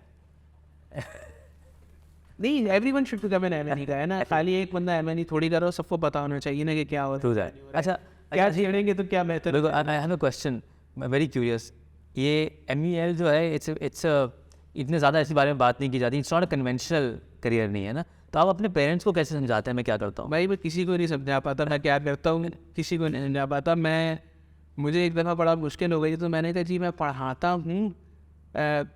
नहीं, everyone should become an M&E guy ना, खाली एक बंदा M&E थोड़ी करो, सबको पता होना चाहिए ना कि क्या हो True that. अच्छा, क्या छेड़ेंगे तो क्या बेहतर। देखो, I have a question, very curious. ये MEL जो है, इट्स इतने ज़्यादा इस बारे में बात नहीं की जाती, it's not a conventional career नहीं है ना, तो आप अपने पेरेंट्स को कैसे समझाते हैं मैं क्या करता हूँ? भाई मैं किसी को नहीं समझा पाता मैं क्या करता हूँ, किसी को नहीं समझा पाता मैं। मुझे एक दफ़ा बड़ा मुश्किल हो गई, तो मैंने कहा जी मैं पढ़ाता हूँ,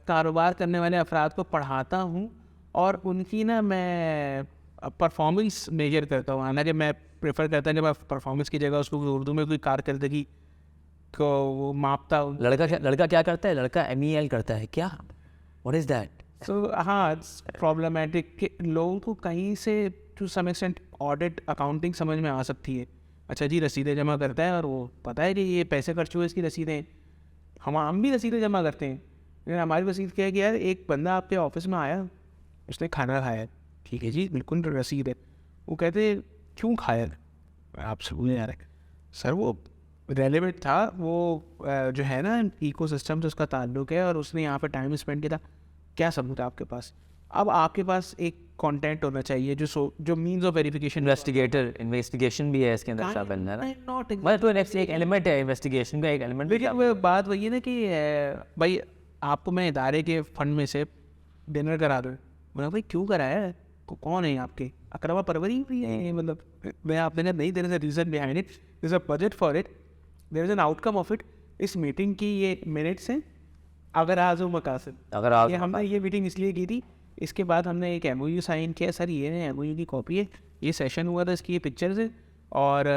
कारोबार करने वाले अफराद को पढ़ाता हूँ, और उनकी ना मैं परफॉर्मेंस मेजर करता हूँ। हालांकि मैं प्रेफर करता हूँ कि मैं परफॉर्मेंस की जगह उसको उर्दू में कोई कारकर्दगी को वो मापता हूँ। लड़का क्या करता है? लड़का MEL करता है क्या? What is that? सो हाँ, इट्स प्रॉब्लमेटिक कि लोगों को कहीं से to some extent audit, accounting समझ में आ सकती है। अच्छा जी, रसीदें जमा करता है और वो पता है कि ये पैसे खर्च हुए इसकी रसीदें। हम भी रसीदें जमा करते हैं, लेकिन हमारी रसीद क्या है कि यार एक बंदा आपके ऑफिस में आया, उसने खाना खाया, ठीक है जी, बिल्कुल रसीद है। वो कहते क्यों खाया? आपसे बोले यार सर वो रेलेवेंट था, वो जो है ना इकोसिस्टम से उसका ताल्लुक है और उसने यहाँ पर टाइम स्पेंड किया था। क्या सबूत है आपके पास? अब आपके पास एक कंटेंट होना चाहिए जो मींस ऑफ वेरिफिकेशन। इन्वेस्टिगेशन भी है इसके अंदर शामिल है ना, मतलब तो नेक्स्ट एक एलिमेंट है इन्वेस्टिगेशन का, एक एलिमेंट। लेकिन वो बात वही है ना कि भाई आपको मैं इदारे के फंड में से डिनर करा दूँ, बोला भाई क्यों कराया है, कौन है आपके अकरवा परवरी भी है, मतलब मैं आपने कहा नहीं, there is a reason behind it, there is a budget for it, there is an outcome of it. इस मीटिंग की ये मिनट्स हैं, अगर आज हो मकासद, अगर आज हमने ये मीटिंग इसलिए की थी, इसके बाद हमने एक MOU साइन किया, सर ये MOU की कॉपी है, ये सेशन हुआ था, इसकी ये पिक्चर्स है, और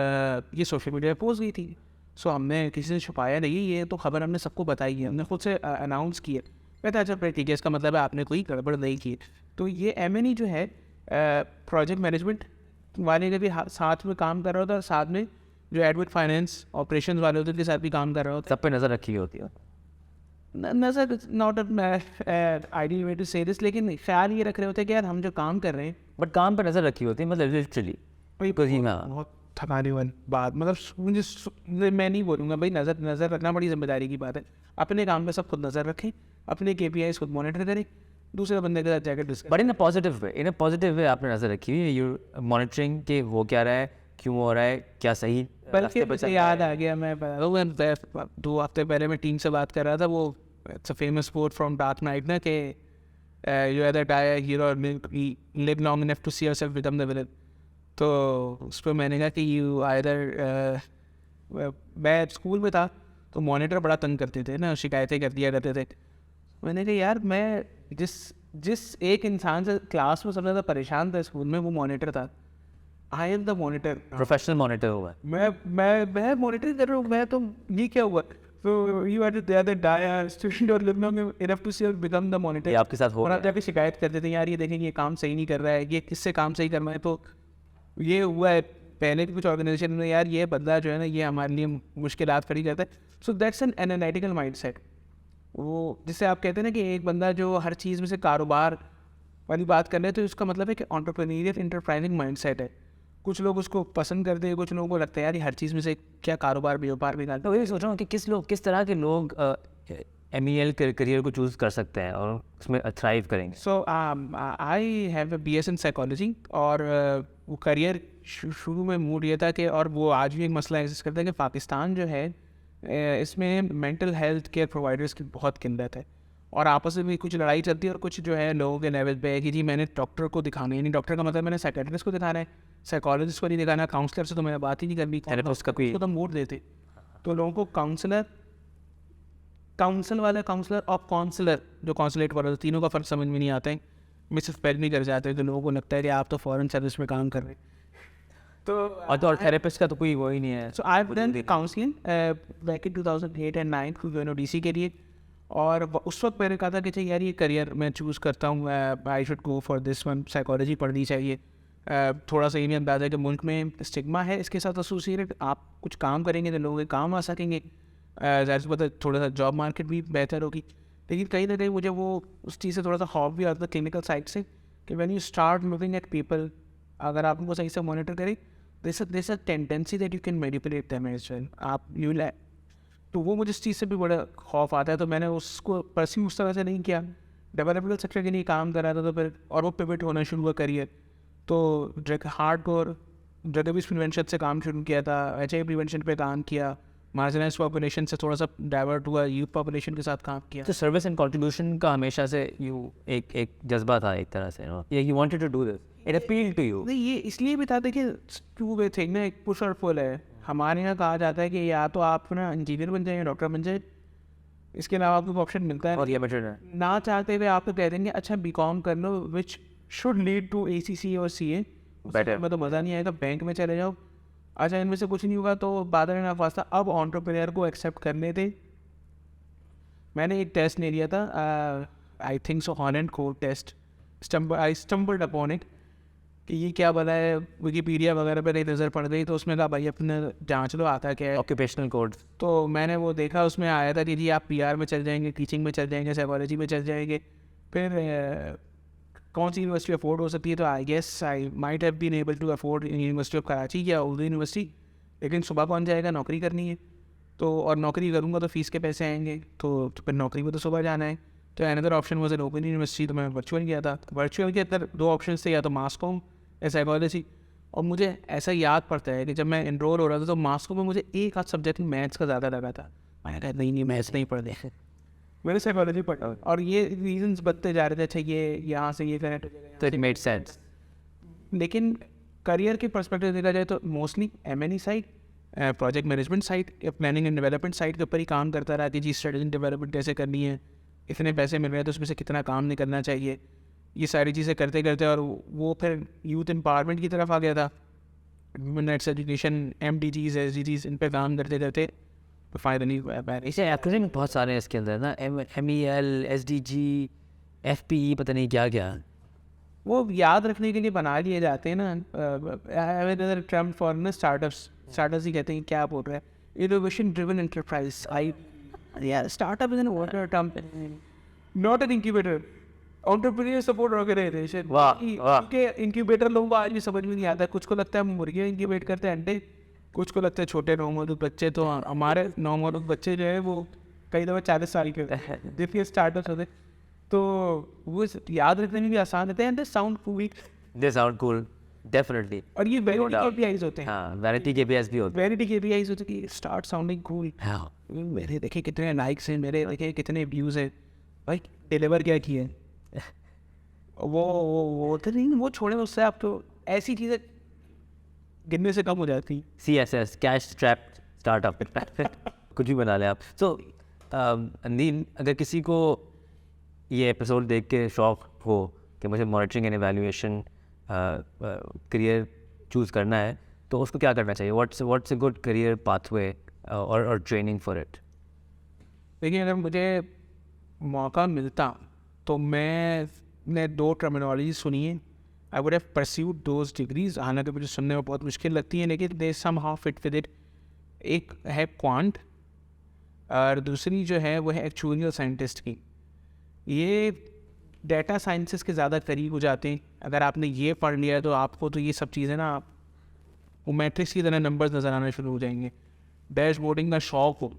ये सोशल मीडिया पे पोस्ट गई थी। सो हमने किसी से छुपाया नहीं, ये तो खबर हमने सबको बताई है, हमने खुद से अनाउंस की है। कहता अच्छा फिर ठीक है, इसका मतलब है आपने कोई गड़बड़ नहीं की। तो ये M&E जो है प्रोजेक्ट मैनेजमेंट वाले के भी साथ में काम कर रहा होता है, साथ में जो एडमिट फाइनेंस ऑपरेशंस वाले होते हैं उनके साथ भी काम कर रहा होता है। सब पे नज़र रखी होती है। नज़र नॉट आइडियल वे टू से दिस, लेकिन ख्याल ये रख रहे होते हैं कि यार हम जो काम कर रहे हैं, बट काम पर नज़र रखी होती है, मतलब लिटरली बहुत थकाने वाली बात। मतलब मुझे मैं नहीं बोलूँगा भाई, नज़र रखना बड़ी जिम्मेदारी की बात है। अपने काम पे सब खुद नज़र रखें, अपने KPIs खुद मॉनिटर करें, दूसरे बंदे के साथ जाकर discuss. But in a positive way आपने नज़र रखी हुई है, यू मॉनिटरिंग के हो क्या रहा है, क्यों हो रहा है, क्या सही बल्कि मुझे याद आ गया, मैं 2 हफ्ते पहले मैं टीम से बात कर रहा था, वो it's a famous quote from Dark Knight ना कि you are the die hero और live long enough to see yourself become the villain. तो उस पर मैंने कहा कि यू आइदर, मैं स्कूल में था तो मॉनिटर बड़ा तंग करते थे ना, शिकायतें कर दिया करते थे। मैंने कहा यार, मैं जिस एक इंसान से क्लास में सबसे ज़्यादा परेशान था स्कूल में, वो मॉनिटर था। I am the monitor, professional monitor हुआ है। मैं मॉनिटर कर रहा हूँ, मैं तो ये क्या हुआ? तो you are the dire student और live long enough to see your become the monitor. ये आपके साथ हो और रहा आप जाके शिकायत कर देते हैं, यार ये देखेंगे ये काम सही नहीं कर रहा है, ये किससे काम सही करना है। तो ये हुआ है पहले भी कुछ ऑर्गेनाइजेशन में, यार ये बंदा जो है ना, ये हमारे लिए मुश्किलात खड़ी करता है। So that's an analytical mindset, वो जिससे आप कहते हैं ना कि एक बंदा जो हर चीज़ में से कारोबार वाली बात कर रहे हैं, तो इसका मतलब है कि एंटरप्रेन्योरियल इंटरप्राइजिंग माइंडसेट है। कुछ लोग उसको पसंद करते हैं, कुछ लोगों को लगता है यार ये हर चीज़ में से क्या कारोबार व्यापार भी तो वही सोच रहा हूँ कि किस तरह के लोग MEL करियर को चूज़ कर सकते हैं और उसमें थ्राइव करेंगे। So I have a BS in psychology, और वो करियर शुरू में मूड ये था कि, और वो आज भी एक मसला एग्जिस्ट करता है कि पाकिस्तान जो है इसमें मेंटल हेल्थ केयर प्रोवाइडर्स की बहुत किल्लत है, और आपस में भी कुछ लड़ाई चलती है, और कुछ जो है लोगों के लेवल पे है कि जी मैंने डॉक्टर को दिखाना है, नहीं डॉक्टर का मतलब मैंने साइकेट्रिस्ट को दिखाना है, साइकोलॉजिस्ट को नहीं दिखाना, काउंसलर से तो मैंने बात ही नहीं करनी, थेरेपिस्ट का कोई तो मूड देते। तो लोगों को काउंसल वाला काउंसलर और काउंसलर जो काउंसलेट वाला, तीनों का फ़र्क समझ में नहीं आता है, मिस स्पेल नहीं कर जाते, तो लोगों को लगता है कि आप तो फॉरेन सर्विस में काम कर रहे हैं। और थेरेपिस्ट का तो कोई वो ही नहीं है। So I done counselling back in 2008 and 9 DC के लिए, और उस वक्त मैंने कहा था कि चाहिए यार ये करियर मैं चूज़ करता हूँ, I should go for this one, psychology पढ़नी चाहिए। थोड़ा सा ये भी अंदाज़ा है कि मुल्क में स्टिग्मा है इसके साथ एसोसिएटेड, आप कुछ काम करेंगे तो लोगों के काम आ सकेंगे, ज़ाहिर सी बात है थोड़ा सा जॉब मार्केट भी बेहतर होगी। लेकिन कहीं ना कहीं मुझे वो उस चीज़ से थोड़ा सा खौफ भी आता था क्लिनिकल साइड से, कि when you start looking at people, अगर आप उनको सही से मॉनिटर करें, this a tendency that you can manipulate them as well, आप यू लाइक, तो वो मुझे इस चीज़ से भी बड़ा खौफ आता है। तो मैंने उसको परस्यू उस तरह से नहीं किया, डेवलपमेंटल सेक्टर के लिए काम कर रहा था, तो फिर और वो पिवट होना शुरू हुआ करियर। तो drug hardcore drug abuse prevention से काम शुरू किया था, HIV प्रिवेंशन पे काम किया, मार्जिनाइज्ड पॉपुलेशन से थोड़ा सा डाइवर्ट हुआ, यूथ पॉपुलेशन के साथ काम किया। तो सर्विस एंड कंट्रीब्यूशन का हमेशा से एक जज्बा था एक तरह से, you wanted to do this, it appealed to you. नहीं, ये इसलिए भी था, देखिए टू वे थिंग ना, एक पुश और पुल है। हमारे यहाँ कहा जाता है कि या तो आप ना इंजीनियर बन जाए या डॉक्टर बन जाए, इसके अलावा आपको ऑप्शन मिलता है और ये बेटर है ना, चाहते हुए आप तो कह देंगे अच्छा BCom कर लो, which should lead to ACC और CA, Better. में तो मज़ा नहीं आएगा, बैंक में चले जाओ, अच्छा इनमें से कुछ नहीं होगा तो बादल ना फास्ता। अब एंटरप्रेन्योर को एक्सेप्ट करने थे, मैंने एक टेस्ट ले लिया था, I think so Holland code test, I stumbled upon it कि ये क्या बना है, विकीपीडिया वगैरह पे नज़र पड़ गई, तो उसमें कहा भाई अपने जांच लो आता क्या है, ऑक्यूपेशनल कोड। तो मैंने वो देखा, उसमें आया था कि जी आप PR में चल जाएंगे, टीचिंग में चल जाएंगे, साइकोलॉजी में चल जाएंगे, फिर कौन सी यूनिवर्सिटी अफोर्ड हो सकती है, तो I guess I might have been able to afford University of Karachi या उर्दू यूनिवर्सिटी, लेकिन सुबह कौन जाएगा, नौकरी करनी है, तो और नौकरी करूँगा तो फीस के पैसे आएंगे, तो फिर नौकरी में तो सुबह जाना है। तो another option was an open university, तो मैं वर्चुअल गया था। वर्चुअल के अंदर 2 ऑप्शन थे, या तो मास कॉम या साइकोलॉजी, और मुझे ऐसा याद पड़ता है कि जब मैं इनरोल हो रहा था तो मास कॉम में मुझे एक आध सब्जेक्ट मैथ्स का ज़्यादा लगा था, मैंने कहा नहीं मैथ्स नहीं पढ़ दे, मैंने साइकोलॉजी पढ़ा, और ये रीजंस बनते जा रहे थे, अच्छा ये यहाँ से ये कनेक्ट हो जाएगा, तो इट मेड सेंस। लेकिन करियर के पर्सपेक्टिव देखा जाए तो mostly M&E side, project management side या प्लानिंग एंड डेवलपमेंट साइड के ऊपर ही काम करता रहा कि जी स्ट्रेटजी डेवलपमेंट कैसे करनी है, इतने पैसे मिल रहे हैं तो उसमें से कितना काम नहीं करना चाहिए, ये सारी चीज़ें करते करते, और वो फिर यूथ एम्पावरमेंट की तरफ आ गया था, women rights education, MDGs SDGs, इन पर काम करते करते तो फ़ायदा नहीं हुआ है। इसे एक्रोनिम बहुत सारे हैं इसके अंदर ना, MEL SDG FPE पता नहीं क्या क्या, वो याद रखने के लिए बना लिए जाते हैं ना। ट्रम्प फॉर स्टार्टअप्स ही कहते हैं, क्या बोल रहा है, इनोवेशन ड्रिवन एंटरप्राइज, आई यार startup is an term, not an incubator, entrepreneur support organization. वाह, वाह। क्योंकि इंक्यूबेटर लोगों को आज भी समझ में नहीं आता, कुछ को लगता है मुर्गियाँ इंक्यूबेट करते हैं अंडे, कुछ को लगता है छोटे नौमौजूद बच्चे, तो हमारे नौमौजूद बच्चे जो है वो कई दफ़ा 40 साल के होते हैं जिसके स्टार्टअप्स होते। तो वो याद रखने में भी आसान रहते हैं, साउंड कूल। दे साउंड कूल डेफिनेटली। और ये वैनिटी doubt. केपीआईज होते हैं। हाँ, वैनिटी केपीआईज भी होते वैनिटी केपीआईज होते हैं कि स्टार्ट साउंडिंग कूल। हैं। हाँ, मेरे देखे कितने लाइक्स हैं, मेरे देखे कितने व्यूज़ हैं, भाई डिलीवर क्या किया है। वो तो नहीं, वो छोड़े, उससे आप तो ऐसी चीज़ें गिनने से कम हो जाती हैं। CSS कैश ट्रैप स्टार्टअप कुछ भी बना लें आप। सो अंदीन, अगर किसी को ये एपिसोड देख के शौक हो कि मुझे monitoring and evaluation career choose करना है, तो उसको क्या करना चाहिए? What's a good career pathway और ट्रेनिंग फॉर इट? देखिए, अगर मुझे मौका मिलता तो मैंने 2 टर्मिनोलॉजी सुनी है। I would have pursued those degrees, हालांकि मुझे सुनने में बहुत मुश्किल लगती है, लेकिन they somehow fit with it. एक है क्वांट और दूसरी जो है वो है एक्चुअरियल साइंटिस्ट की। ये डेटा साइंसेस के ज़्यादा करीब हो जाते हैं। अगर आपने ये पढ़ लिया तो आपको तो ये सब चीज़ें ना, वो मैट्रिक्स की तरह नंबर्स नज़र आना शुरू हो जाएंगे। डैशबोर्डिंग का शौक हो,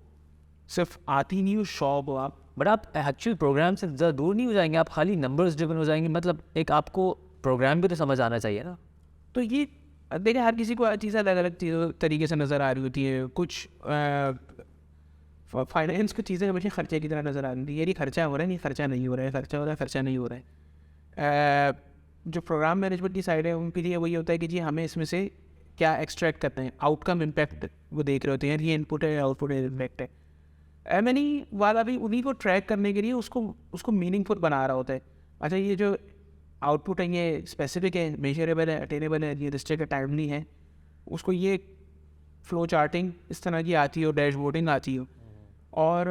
सिर्फ आती नहीं हो, शौक हो आप, बट आप एक्चुअल प्रोग्राम से ज़्यादा दूर नहीं हो जाएंगे, आप खाली नंबर्स ड्रिवन हो जाएंगे। मतलब एक आपको प्रोग्राम भी तो समझ आना चाहिए ना। तो ये देखिए, हर किसी को हर चीज़ अलग अलग तरीके से नज़र आ रही होती है। कुछ फाइनेंस की चीज़ें हमेशा खर्चे की तरह नज़र आ रही है, ये खर्चा हो रहा है, नहीं खर्चा नहीं हो रहा है, खर्चा हो रहा है, खर्चा नहीं हो रहा है। जो प्रोग्राम मैनेजमेंट की साइड है उनके लिए वही होता है कि जी हमें इसमें से क्या एक्सट्रैक्ट करते हैं, आउटकम इम्पैक्ट वो देख रहे होते हैं, ये इनपुट है, आउटपुट है, इम्पैक्ट है। एमएनई वाला भी उन्हीं को ट्रैक करने के लिए उसको मीनिंगफुल बना रहा होता है। अच्छा, ये जो आउटपुट है ये स्पेसिफिक है, मेजरेबल है, अटेनेबल है, ये रिस्ट्रिक्ट है, टाइमली है, उसको ये फ्लो चार्टिंग इस तरह की आती हो, डैशबोर्डिंग आती हो। और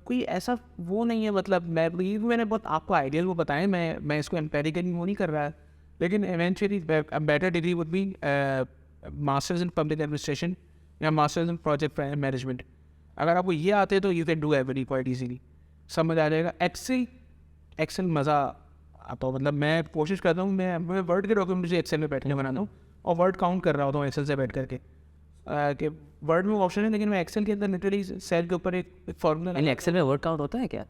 कोई ऐसा वो नहीं है, मतलब मैंने बहुत आपको आइडियल वो बताएं, मैं इसको एम्पेरिकली वो नहीं कर रहा है, लेकिन eventually better degree would be masters in public administration या मास्टर्स इन प्रोजेक्ट मैनेजमेंट। अगर आपको ये आते हैं तो you can do every quite easily, समझ आ जाएगा। एक्सेल मज़ा आता हो, मतलब मैं कोशिश करता हूँ, मैं वर्ड के डॉक्यूमेंट मुझे एक्सेल में बैठ के बनाता हूँ और वर्ड काउंट कर रहा होता हूँ एक्सेल से बैठ करके। कि वर्ड में ऑप्शन है, लेकिन मैं एक्सेल के अंदर लिटरली सेल के ऊपर एक फॉर्मूला। यानी एक्सेल में वर्ड काउंट होता है क्या?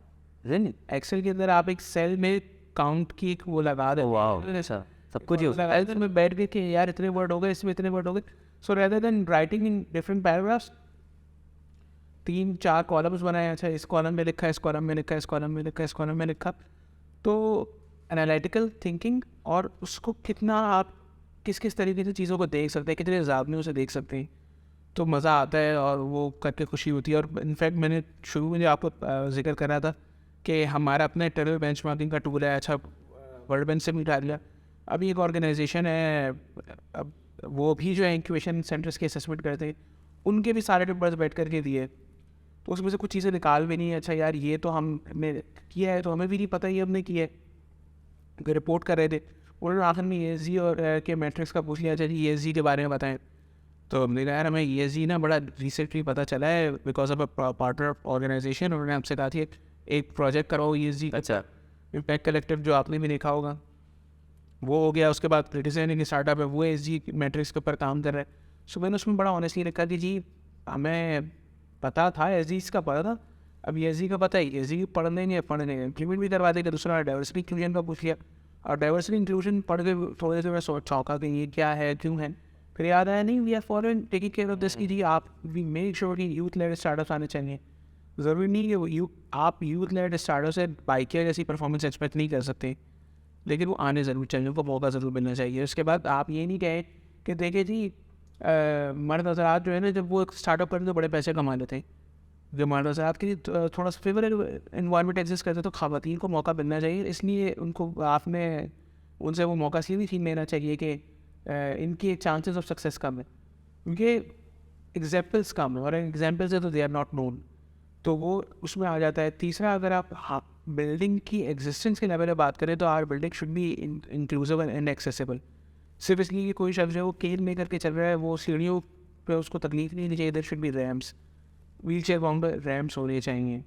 एक्सेल के अंदर आप एक सेल में काउंट की एक वो लगा दे। वाओ, अच्छा, सब कुछ ही लगाया तो मैं बैठ के यार इतने वर्ड हो गए, इसमें इतने वर्ड हो गए। सो rather than writing in different paragraphs, 3-4 columns बनाए। अच्छा, इस कॉलम में लिखा, इस कॉलम में लिखा, इस कॉलम में लिखा, इस कॉलम में लिखा। तो एनालिटिकल थिंकिंग, और उसको कितना आप किस किस तरीके से चीज़ों को देख सकते हैं, कितने जावनियों से देख सकते हैं, तो मज़ा आता है और वो करके खुशी होती है। और इनफैक्ट मैंने शुरू में जो आपको जिक्र कर रहा था कि हमारा अपना इंटरनल बेंचमार्किंग का टूल है। अच्छा, वर्ल्ड बैंक से भी उठा लिया। अभी एक ऑर्गेनाइजेशन है, अब वो भी जो है इंक्यूबेशन सेंटर्स के असेसमेंट करते हैं, उनके भी सारे नंबर्स बैठ करके दिए, तो उसमें से कुछ चीज़ें निकाल भी नहीं है। अच्छा यार, ये तो हमने किया है, तो हमें भी नहीं पता ये हमने किया है। रिपोर्ट कर रहे थे, उन्होंने आखिर में ESG और के मैट्रिक्स का पूछ लिया। अच्छा जी, ESG के बारे में बताएं। तो हमने कहा यार हमें ESG ना बड़ा रिसेंटली पता चला है because of a partner organization. उन्होंने हमसे कहा थी एक प्रोजेक्ट कराओ ESG। अच्छा, इम्पैक्ट कलेक्टिव जो आपने भी देखा होगा, वो हो गया। उसके बाद डिजाइनिंग स्टार्टअप है, वो ESG मैट्रिक्स के ऊपर काम कर रहा है। सो मैंने उसमें बड़ा ऑनेस्टली लिखा कि जी हमें पता था, ESG का पता था, अब ESG का पता है, ESG पढ़ने नहीं है, पढ़ने इम्प्लीमेंट भी करवा देगा। दूसरा डाइवर्सिटी इंक्लूजन का पूछ लिया, और डाइवर्सिटी इंक्लूजन पढ़ के थोड़े से मैं चौंका कि ये क्या है, क्यों है। फिर याद आया, नहीं, we are following taking care of this की जी आप वी मेक श्योर कि यूथ लेड स्टार्टअप्स आने चाहिए। ज़रूरी नहीं कि आप यूथ लेड स्टार्टअप से बाइकिया जैसी परफॉर्मेंस एक्सपेक्ट नहीं कर सकते, लेकिन वो आने ज़रूर चाहिए, उनको मौका ज़रूर मिलना चाहिए। उसके बाद आप ये नहीं कहें कि देखिए जी मर्द हज़रात जो है ना, जब वो स्टार्टअप करते तो बड़े पैसे कमा लेते हैं। जो मर्द हज़रात के लिए थोड़ा सा फेवरेबल इन्वायरमेंट एग्जिस्ट करते तो ख़वातीन को मौका मिलना चाहिए। इसलिए उनको आपने उनसे वो मौका इसलिए भी छीन लेना चाहिए कि इनके चांसेस ऑफ सक्सेस कम है, क्योंकि एग्जाम्पल्स कम है, और एग्जाम्पल्स है तो दे आर नॉट नोन, तो वो उसमें आ जाता है। तीसरा, अगर आप बिल्डिंग की एग्जिस्टेंस के लेवल में बात करें तो our building should be inclusive and accessible. सिर्फ इसलिए कि कोई शख्स जो वो केल में करके चल रहा है, वो सीढ़ियों पे उसको तकलीफ नहीं चाहिए। There should be ramps, wheelchair bound ramps होने चाहिए।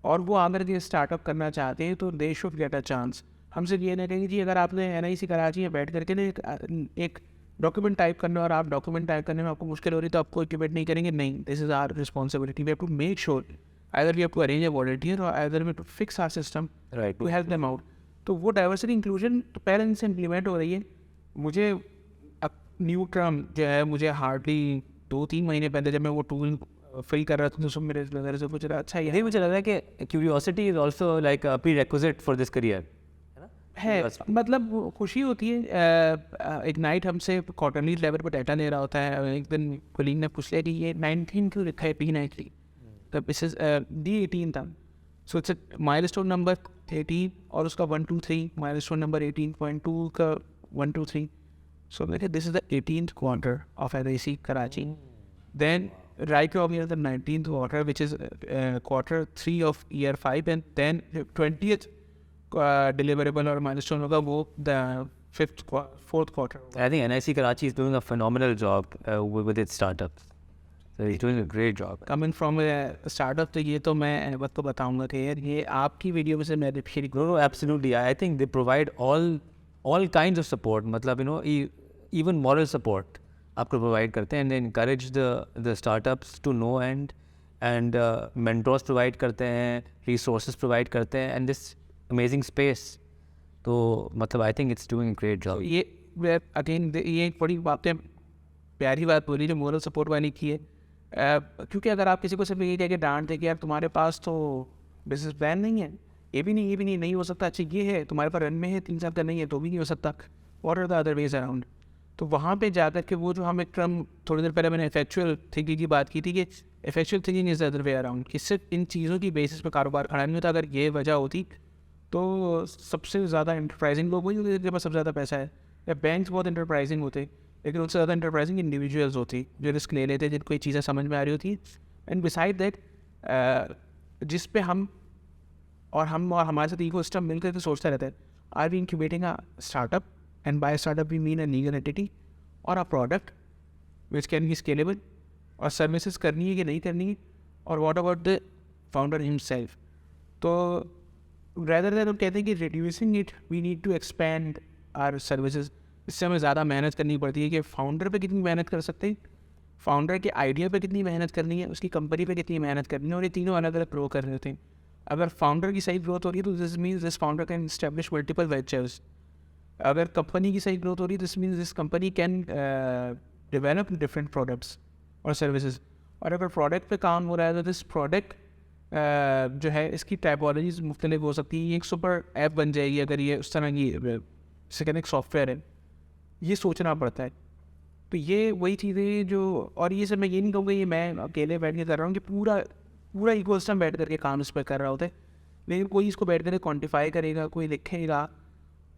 और वो अगर ये स्टार्टअप करना चाहते हैं तो they should get a chance. हम सिर्फ ये नहीं कहेंगे जी अगर आपने NIC कराची में बैठ करके ना एक डॉक्यूमेंट टाइप करना, और आप डॉक्यूमेंट टाइप करने में आपको मुश्किल हो रही तो आपको इक्विपेट नहीं करेंगे, नहीं, this is our responsibility. We have to make sure either we have to arrange a volunteer or either we have to fix our system Right. to help them out. तो वो डाइवर्सिटी इंक्लूजन तो पहले से implement हो रही है. मुझे अब न्यू टर्म जो है मुझे हार्डली 2-3 महीने पहले जब मैं वो टूल फिल कर रहा था तो सब मेरे नज़र से कुछ अच्छा ही यही मुझे लग रहा है कि curiosity is also like a prerequisite for this career है. मतलब वो खुशी होती है. एक नाइट हमसे क्वार्टरली लेवल पर डाटा ले रहा होता है. एक दिन कोलिंग ने पूछ लिया कि ये 19 क्यों लिखा है P19. तब इस D18 था. सो इट्स माइलस्टोन नंबर 18 और उसका 1 2 3 माइलस्टोन नंबर 18.2 का 1 2 3. सो मैंने this is the 18th quarter of NIC Karachi. Then right now we are the 19th quarter, which is quarter 3 of year 5, and then 20th deliverable or milestone होगा वो the 4th quarter. I think NIC Karachi is doing a phenomenal job with its startups. So he's doing a great job. Coming from a startup, तो ये तो मैं अहमद को बताऊंगा कि यार ये आपकी वीडियो में से मैंने फिर No, absolutely. I think they provide all kinds of support. मतलब even moral support आपको provide करते हैं, and they encourage the startups to know and mentors provide करते हैं, resources provide करते हैं, and this amazing space. तो मतलब I think it's doing a great job. ये अगेन ये एक बड़ी बातें प्यारी बात बोली जो मोरल सपोर्ट वाली की है. क्योंकि अगर आप किसी को सिर्फ ये कह के डांट दे कि यार तुम्हारे पास तो बिजनेस प्लान नहीं है, ये भी नहीं हो सकता. अच्छा ये है तुम्हारे पास रन में है 3 साल का नहीं है तो भी नहीं हो सकता. What are the other ways around. तो वहाँ पे जाकर के वो जो हम एक टर्म थोड़ी देर पहले मैंने इफेक्चुअल थिंकिंग की बात की थी कि effectual thinking is the other way around. कि सिर्फ इन चीज़ों की बेसिस पे कारोबार खड़ा नहीं होता. अगर ये वजह होती तो सबसे ज़्यादा इंटरप्राइजिंग लोग वही होते जिनके पास सबसे ज़्यादा पैसा है. या बैंक्स बहुत इंटरप्राइजिंग होते लेकिन उससे ज़्यादा इंटरप्राइजिंग इंडिविजुअल्स होती जो रिस्क ले लेते जिनको ये चीज़ें समझ में आ रही होती. एंड बिसाइड दैट जिस पे हम और हमारे साथ इको सिस्टम मिलकर के सोचते रहते हैं, are we incubating a startup, and by startup we mean a legal entity और a product which can be scalable, और सर्विसेज करनी है कि नहीं करनी है, और what about the founder himself. तो रेदर देन हम कहते हैं कि reducing it we need to expand our services. इससे हमें ज़्यादा मेहनत करनी पड़ती है कि फाउंडर पे कितनी मेहनत कर सकते हैं, फाउंडर के आइडिया पे कितनी मेहनत करनी है, उसकी कंपनी पे कितनी मेहनत करनी है, और ये तीनों अलग अलग ग्रो कर रहे होते हैं. अगर फाउंडर की सही ग्रोथ हो रही है तो this means this founder can establish multiple ventures. अगर कंपनी की सही ग्रोथ हो रही है this means this company can develop different products और सर्विसेज. और अगर प्रोडक्ट पे काम हो रहा है तो दिस प्रोडक्ट जो है इसकी टाइपोलॉजीज मुख्तलिफ हो सकती है. ये एक सुपर ऐप बन जाएगी अगर ये उस तरह की सेकेंड एक सॉफ्टवेयर है. ये सोचना पड़ता है. तो ये वही चीज़ें जो, और ये सब मैं ये नहीं कहूँगा ये मैं अकेले बैठ के कर रहा हूँ कि पूरा इकोसिस्टम बैठ करके काम इस पर कर रहा होता है. लेकिन कोई इसको बैठ करके क्वान्टिफाई करेगा, कोई लिखेगा,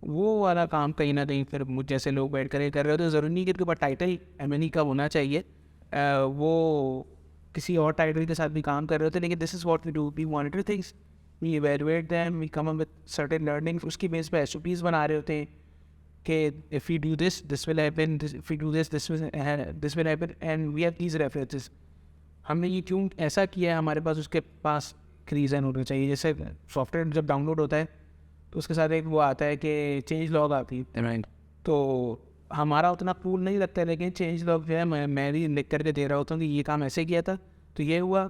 वो वाला काम कहीं ना कहीं फिर मुझ जैसे लोग बैठ कर रहे होते हैं. ज़रूरी नहीं कि उनके पास टाइटल MNE का होना चाहिए, वो किसी और टाइटल के साथ भी काम कर रहे होते हैं. लेकिन this is what we do, we monitor things, we evaluate them, we come up with certain learnings. उसकी बेस पे SOPs बना रहे होते हैं कि if we do this will happen, if we do this will happen, and we have these references. हमने ये क्यों ऐसा किया है, हमारे पास उसके पास रीज़न होना चाहिए. जैसे सॉफ्टवेयर जब डाउनलोड होता है तो उसके साथ एक वो आता है कि चेंज लॉग आती है. Right. तो हमारा उतना कूल नहीं लगता है, लेकिन चेंज लॉग जो है मैं भी लिख करके दे रहा होता हूँ कि ये काम ऐसे किया था तो ये हुआ,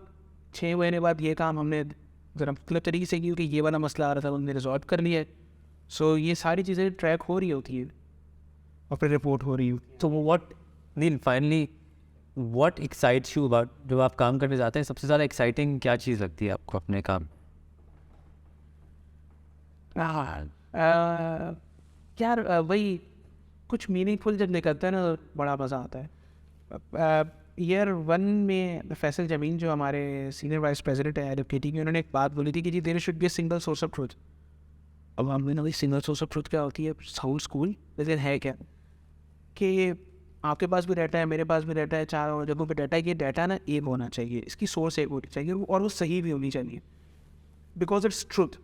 6 महीने बाद ये काम हमने ज़रा मुख्तलिफ तरीके से की क्योंकि ये वाला मसला आ रहा था उन्होंने रिजॉल्व कर लिया है. सो ये सारी चीज़ें ट्रैक हो रही होती है और फिर रिपोर्ट हो रही होती है. So what, Neil, finally, what excites you about जब आप काम करने जाते हैं, सबसे ज़्यादा एक्साइटिंग क्या चीज़ लगती है आपको अपने काम? यार वही कुछ मीनिंगफुल जब निकलता है ना तो बड़ा मज़ा आता है. ईयर 1 में फैसल जमीन जो हमारे सीनियर वाइस प्रेसिडेंट है LFKT की, उन्होंने एक बात बोली थी कि जी there should be a single source of truth. अब हमने ना सिंगल सोर्स ऑफ ट्रूथ क्या होती है, साउंड स्कूल, लेकिन है क्या कि आपके पास भी डाटा है, मेरे पास भी डाटा है, 4 जगहों पे डाटा है. ये डाटा ना एक होना चाहिए, इसकी सोर्स एक होनी चाहिए और वो सही भी होनी चाहिए बिकॉज इट्स ट्रूथ.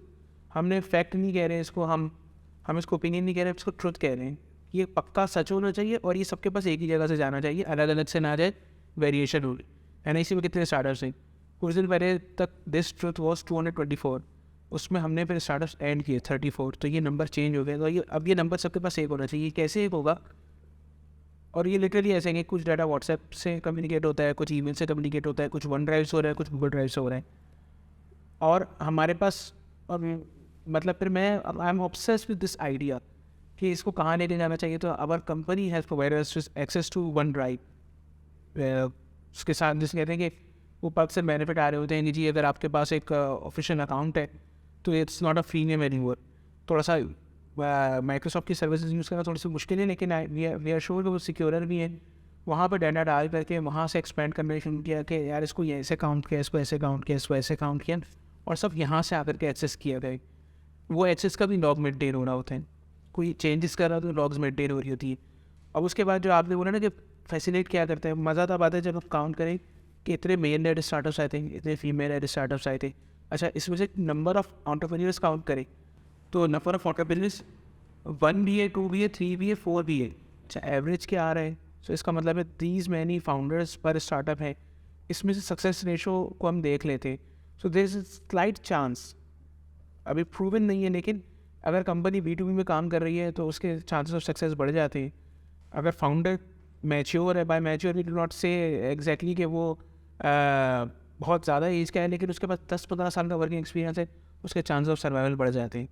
हमने फैक्ट नहीं कह रहे इसको, हम इसको ओपिनियन नहीं कह रहे, इसको ट्रूथ कह रहे हैं. ये पक्का सच होना चाहिए और ये सबके पास एक ही जगह से जाना चाहिए, अलग अलग से ना जाए, वेरिएशन हो. NIC में कितने स्टार्टअप्स हैं, कुछ दिन पहले तक दिस ट्रूथ वॉज 224, उसमें हमने फिर स्टार्टअप्स एंड किए 34. तो ये नंबर चेंज हो गए. तो ये अब ये नंबर सबके पास एक होना चाहिए. कैसे एक होगा, और ये लिटरली ऐसे है कि कुछ डाटा व्हाट्सएप से कम्युनिकेट होता है, कुछ ईमेल से कम्युनिकेट होता है, कुछ वन ड्राइव से हो रहा है, कुछ गूगल ड्राइव से हो रहा है. और हमारे पास मतलब फिर मैं I am obsessed with this idea कि इसको कहाँ लेके जाना चाहिए. तो our company has provided us access to OneDrive. उसके साथ जिसे कहते हैं कि वो पर्क से बेनिफिट आ रहे होते हैं कि जी अगर आपके पास एक ऑफिशियल अकाउंट है तो it's not a free name anymore. थोड़ा सा माइक्रोसॉफ्ट की सर्विसेज यूज़ करना थोड़ी सी मुश्किल है, लेकिन वी आर श्योर कि वो सिक्योरर भी है. वहाँ पर डाटा डाल करके वहाँ से एक्सपेंड करना शुरू किया कि यार इसको ये ऐसे काउंट किया, इसको ऐसे काउंट किया, इसको ऐसे काउंट किया, और सब यहाँ से आकर के एक्सेस किया गया. वो एक्सेस का भी लॉग मेंटेन हो रहा होता है. कोई चेंजेस कर रहा हो तो लॉग्स मेंटेन हो रही होती है. अब उसके बाद जो आपने बोला ना कि फैसिलिटेट क्या करते हैं, मज़ा तब आता है जब आप काउंट करें कि इतने मेल नेट स्टार्टअप्स आए थे, इतने फीमेल नेट स्टार्टअप्स आए थे. अच्छा, इसमें से नंबर ऑफ एंटरप्रेन्योर्स काउंट करें तो नंबर ऑफ एंटरप्रेन्योर्स 1 भी है, 2 भी है, 3 भी है, 4 भी है. अच्छा, एवरेज क्या आ रहा है? सो इसका मतलब है दीज मैनी फाउंडर्स पर स्टार्टअप है. इसमें से सक्सेस रेशो को हम देख लेते. So there is a slight chance, अभी प्रूवन नहीं है, लेकिन अगर कंपनी B2B में काम कर रही है तो उसके चांसेस ऑफ सक्सेस बढ़ जाते हैं. अगर फाउंडर मैच्योर है, by mature we do not say exactly कि वो बहुत ज़्यादा एज का है, लेकिन उसके पास 10-15 साल का वर्किंग एक्सपीरियंस है, उसके चांसेस ऑफ सर्वाइवल बढ़ जाते हैं.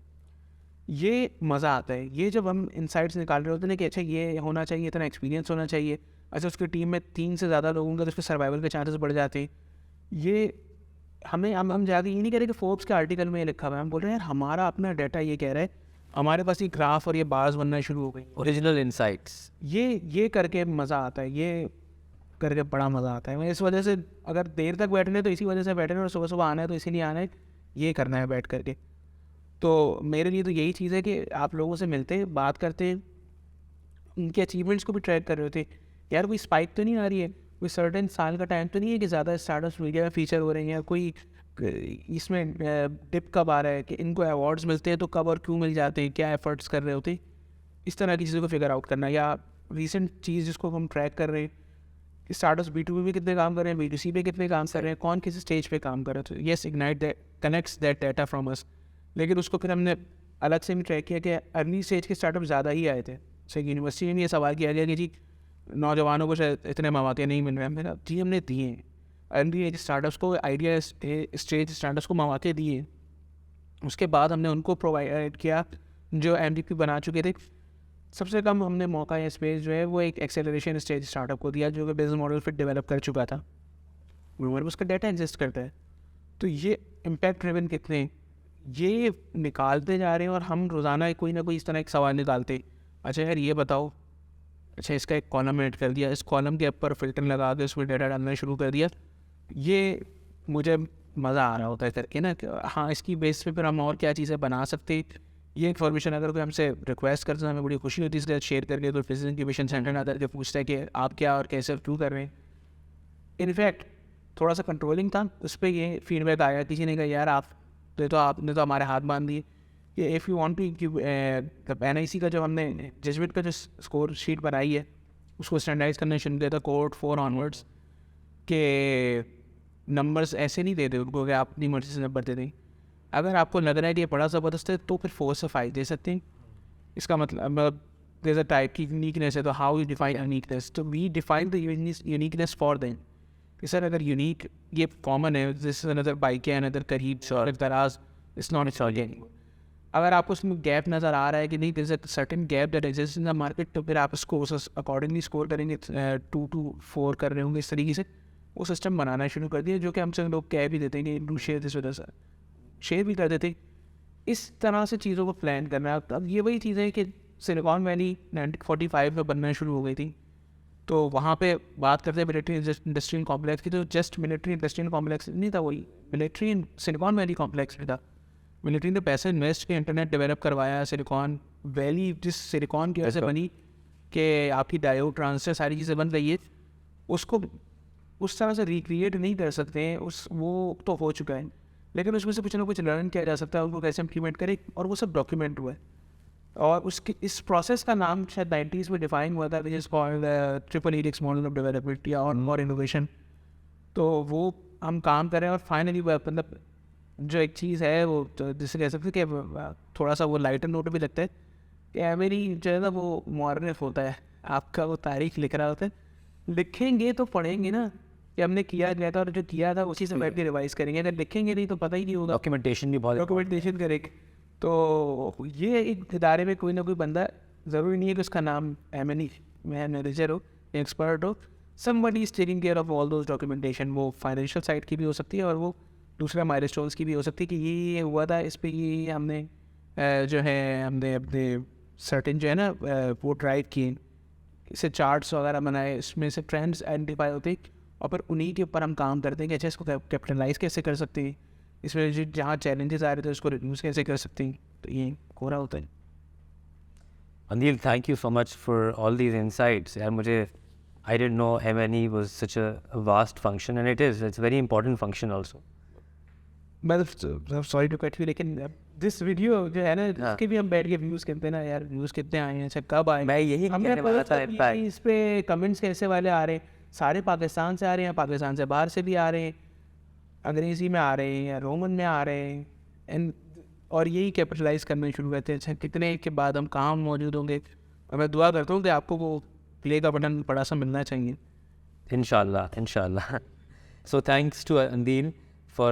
ये मज़ा आता है. ये जब हम इनसाइट्स निकाल रहे होते हैं ना कि अच्छा ये होना चाहिए, इतना एक्सपीरियंस होना चाहिए, अच्छा उसकी टीम में 3 से ज़्यादा लोगों का तो उसके सर्वाइवल के चांसेस बढ़ जाते हैं. ये हमें हम जाके ये नहीं कह रहे कि फोर्ब्स के आर्टिकल में ये लिखा हुआ है. हम बोल रहे हैं यार हमारा अपना डाटा ये कह रहा है, हमारे पास ये ग्राफ और ये बार्स बनना शुरू हो गई, ओरिजिनल इनसाइट्स. ये करके मज़ा आता है. ये करके बड़ा मज़ा आता है. मैं इस वजह से अगर देर तक बैठने तो इसी वजह से बैठने, और सुबह सुबह आना है तो इसीलिए आना है, ये करना है बैठ करके. तो मेरे लिए तो यही चीज़ है कि आप लोगों से मिलते, बात करते, उनके अचीवमेंट्स को भी ट्रैक कर रहे होते. यार कोई स्पाइक तो नहीं आ रही है, कोई सर्टेन साल का टाइम तो नहीं है कि ज़्यादा स्टार्टअप्स मीडिया में फीचर हो रहे हैं, या कोई इसमें डिप कब आ रहा है कि इनको अवार्ड्स मिलते हैं तो कब और क्यों मिल जाते हैं, क्या एफर्ट्स कर रहे होते हैं. इस तरह की चीज़ों को फिगर आउट करना. या रीसेंट चीज़ जिसको हम ट्रैक कर रहे हैं, स्टार्टअप्स B2B में कितने काम कर रहे हैं, B2C पे कितने काम कर रहे हैं, कौन किस स्टेज पे काम कर रहे हैं. तो yes, ignite that connects that data from us. लेकिन उसको फिर हमने अलग से भी ट्रैक किया कि अर्ली स्टेज के स्टार्टअप ज़्यादा ही आए थे. जैसे यूनिवर्सिटी में ये सवाल किया गया कि जी नौजवानों को शायद इतने मौके नहीं मिल रहे हैं. मेरा जी हमने दिए अर्ली एज स्टार्टअप्स को, आइडिया स्टेज स्टार्टअप्स को मौके दिए. उसके बाद हमने उनको प्रोवाइड किया जो MVP बना चुके थे. सबसे कम हमने मौका या स्पेस जो है वो एक एक्सेलरेशन स्टेज स्टार्टअप को दिया जो कि बिजनेस मॉडल फिर डेवलप कर चुका था, और उसका डाटा एग्जिस्ट करता है. तो ये इम्पैक्ट ड्रिवन कितने ये निकालते जा रहे हैं, और हम रोज़ाना कोई ना कोई इस तरह एक सवाल निकालते. अच्छा यार ये बताओ, अच्छा इसका एक कॉलम ऐड कर दिया, इस कॉलम के ऊपर फिल्टर लगा के उसमें डाटा डालना शुरू कर दिया. ये मुझे मज़ा आ रहा होता है करके ना कि हाँ इसकी बेस पे फिर हम और क्या चीज़ें बना सकते. ये इन्फॉर्मेशन अगर कोई हमसे रिक्वेस्ट करता है हमें बड़ी खुशी होती है इसलिए शेयर करके. तो फिजिक्स इंक्यूबेशन सेंटर ना करके पूछता है कि आप क्या और कैसे क्यों कर रहे हैं. इनफैक्ट थोड़ा सा कंट्रोलिंग था, उस पर ये फीडबैक आया, किसी ने कहा यार आपने तो हमारे हाथ बांध दिए कि if you want to NIC का जो हमने जजमेंट का जो स्कोर शीट बनाई है उसको स्टैंडर्डाइज करना शुरू किया था कोड 4 ऑनवर्ड्स के. नंबर्स ऐसे नहीं देते उनको कि आप अपनी मर्जी से नंबर दे दें. अगर आपको लग रहा है कि ये बड़ा ज़बरदस्त है तो फिर 4 से 5 दे सकते हैं. इसका मतलब there's a टाइप की यूनिकनेस है, तो हाउ यू डिफाइन यूनिकनेस. तो we define the uniqueness for them कि सर अगर यूनिक ये कॉमन है, दिस अनदर बाइक है, अनदर करीब दराज, इट्स नॉट इट्स ऑल. अगर आपको उसमें गैप नज़र आ रहा है कि नहीं there is a certain gap that exist in the market, तो फिर आप उसको अकॉर्डिंगली स्कोर करेंगे. 2 to 4 कर रहे होंगे. इस तरीके से वो सिस्टम बनाना शुरू कर दिया, जो कि हमसे लोग कह भी देते हैं कि do share this with us, share भी कर देते. इस तरह से चीज़ों को प्लान करना. अब ये वही चीज़ है कि सिलिकॉन वैली 1945 में बनना शुरू हो गई थी. तो वहाँ पे बात करते हैं मिलिट्री इंडस्ट्रियल कॉम्प्लेक्स की, तो जस्ट मिलिट्री इंडस्ट्रियल कॉम्प्लेक्स नहीं था, वही मिलिट्री सिलिकॉन वैली कॉम्प्लेक्स भी था. मिलिट्री ने पैसे इन्वेस्ट किए, इंटरनेट डेवलप करवाया. सिलिकॉन वैली जिस सिलिकॉन की वजह से बनी कि आपकी डायोड ट्रांजिस्टर सारी चीज़ें बन रही है, उसको उस तरह से रिक्रिएट नहीं कर सकते हैं. वो तो हो चुका है, लेकिन उसमें से कुछ ना कुछ लर्न किया जा सकता है, उनको कैसे इम्प्लीमेंट करें, और वो सब डॉक्यूमेंट हुआ है. और उसके इस प्रोसेस का नाम शायद 90s में डिफाइन हुआ था, which is called triple helix model of development या और इनोवेशन. तो वो हम काम करें, और फाइनली मतलब जो एक चीज़ है वो जिसे कह सकते हैं कि थोड़ा सा वो लाइटर नोट भी लगता है कि मेरी जो है ना वो मुअर्रिफ होता है, आपका वो तारीख लिख रहा होता है. लिखेंगे तो पढ़ेंगे ना, कि हमने किया गया था और जो किया था उसी से बैठ के रिवाइज करेंगे, अगर लिखेंगे नहीं तो पता ही नहीं होगा, डॉक्यूमेंटेशन भी बहुत डॉक्यूमेंटेशन करेंगे। तो ये एक इदारे में कोई ना कोई बंदा, ज़रूरी नहीं है कि उसका नाम M&E मैनेजर हो, एक्सपर्ट हो, somebody is taking care of all those documentation। वो फाइनेंशियल साइड की भी हो सकती है और वो दूसरा माइलस्टोन्स की भी हो सकती है कि ये हुआ था, इस पे ये हमने जो है हमने अपने सर्टेन जो है ना वो ड्राइव किए, इससे चार्ट्स वगैरह बनाए, इसमें से ट्रेंड्स आइडेंटिफाई होते हैं और फिर उन्हीं के ऊपर हम काम करते हैं कि अच्छा इसको कैपिटलाइज कैसे कर सकते हैं, इसमें जो जहाँ चैलेंजेस आ रहे थे उसको रिड्यूस कैसे कर सकते हैं, तो ये हो रहा होता है। Anil, thank you so much for all these insights. यार मुझे I didn't know M&E was such a vast function, and it's a very important function also. मतलब सॉरी टू कट यू, लेकिन दिस वीडियो जो है ना हाँ। इसके भी हम बैठ के व्यूज़ करते हैं ना यार, व्यूज़ कितने आए हैं, अच्छा कब आए, मैं यही हमने कहने वाला पता था, चला in fact। कि इस पे कमेंट्स कैसे वाले आ रहे हैं, सारे पाकिस्तान से आ रहे हैं, पाकिस्तान से बाहर से भी आ रहे हैं, अंग्रेज़ी में आ रहे हैं या रोमन में आ रहे हैं, एंड और यही कैपिटलाइज करने शुरू करते हैं। अच्छा कितने के बाद हम कहाँ मौजूद होंगे, और मैं दुआ करता हूँ कि आपको वो प्ले का बटन बड़ा सा मिलना चाहिए। Inshallah. So thanks to Anil for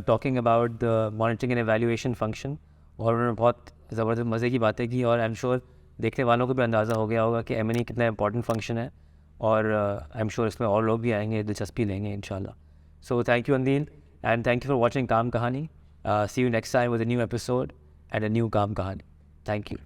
talking about the monitoring and evaluation function, और उन्होंने बहुत ज़बरदस्त मज़े की बातें की, और आई एम श्योर देखने वालों को भी अंदाज़ा हो गया होगा कि M&E कितना इंपॉर्टेंट फंक्शन है, और आई एम श्योर इसमें और लोग भी आएंगे, दिलचस्पी लेंगे इंशाल्लाह। So thank you Anil, and thank you for watching Kaam Kahani. See you next time with a new episode and a new Kaam Kahani. Thank you.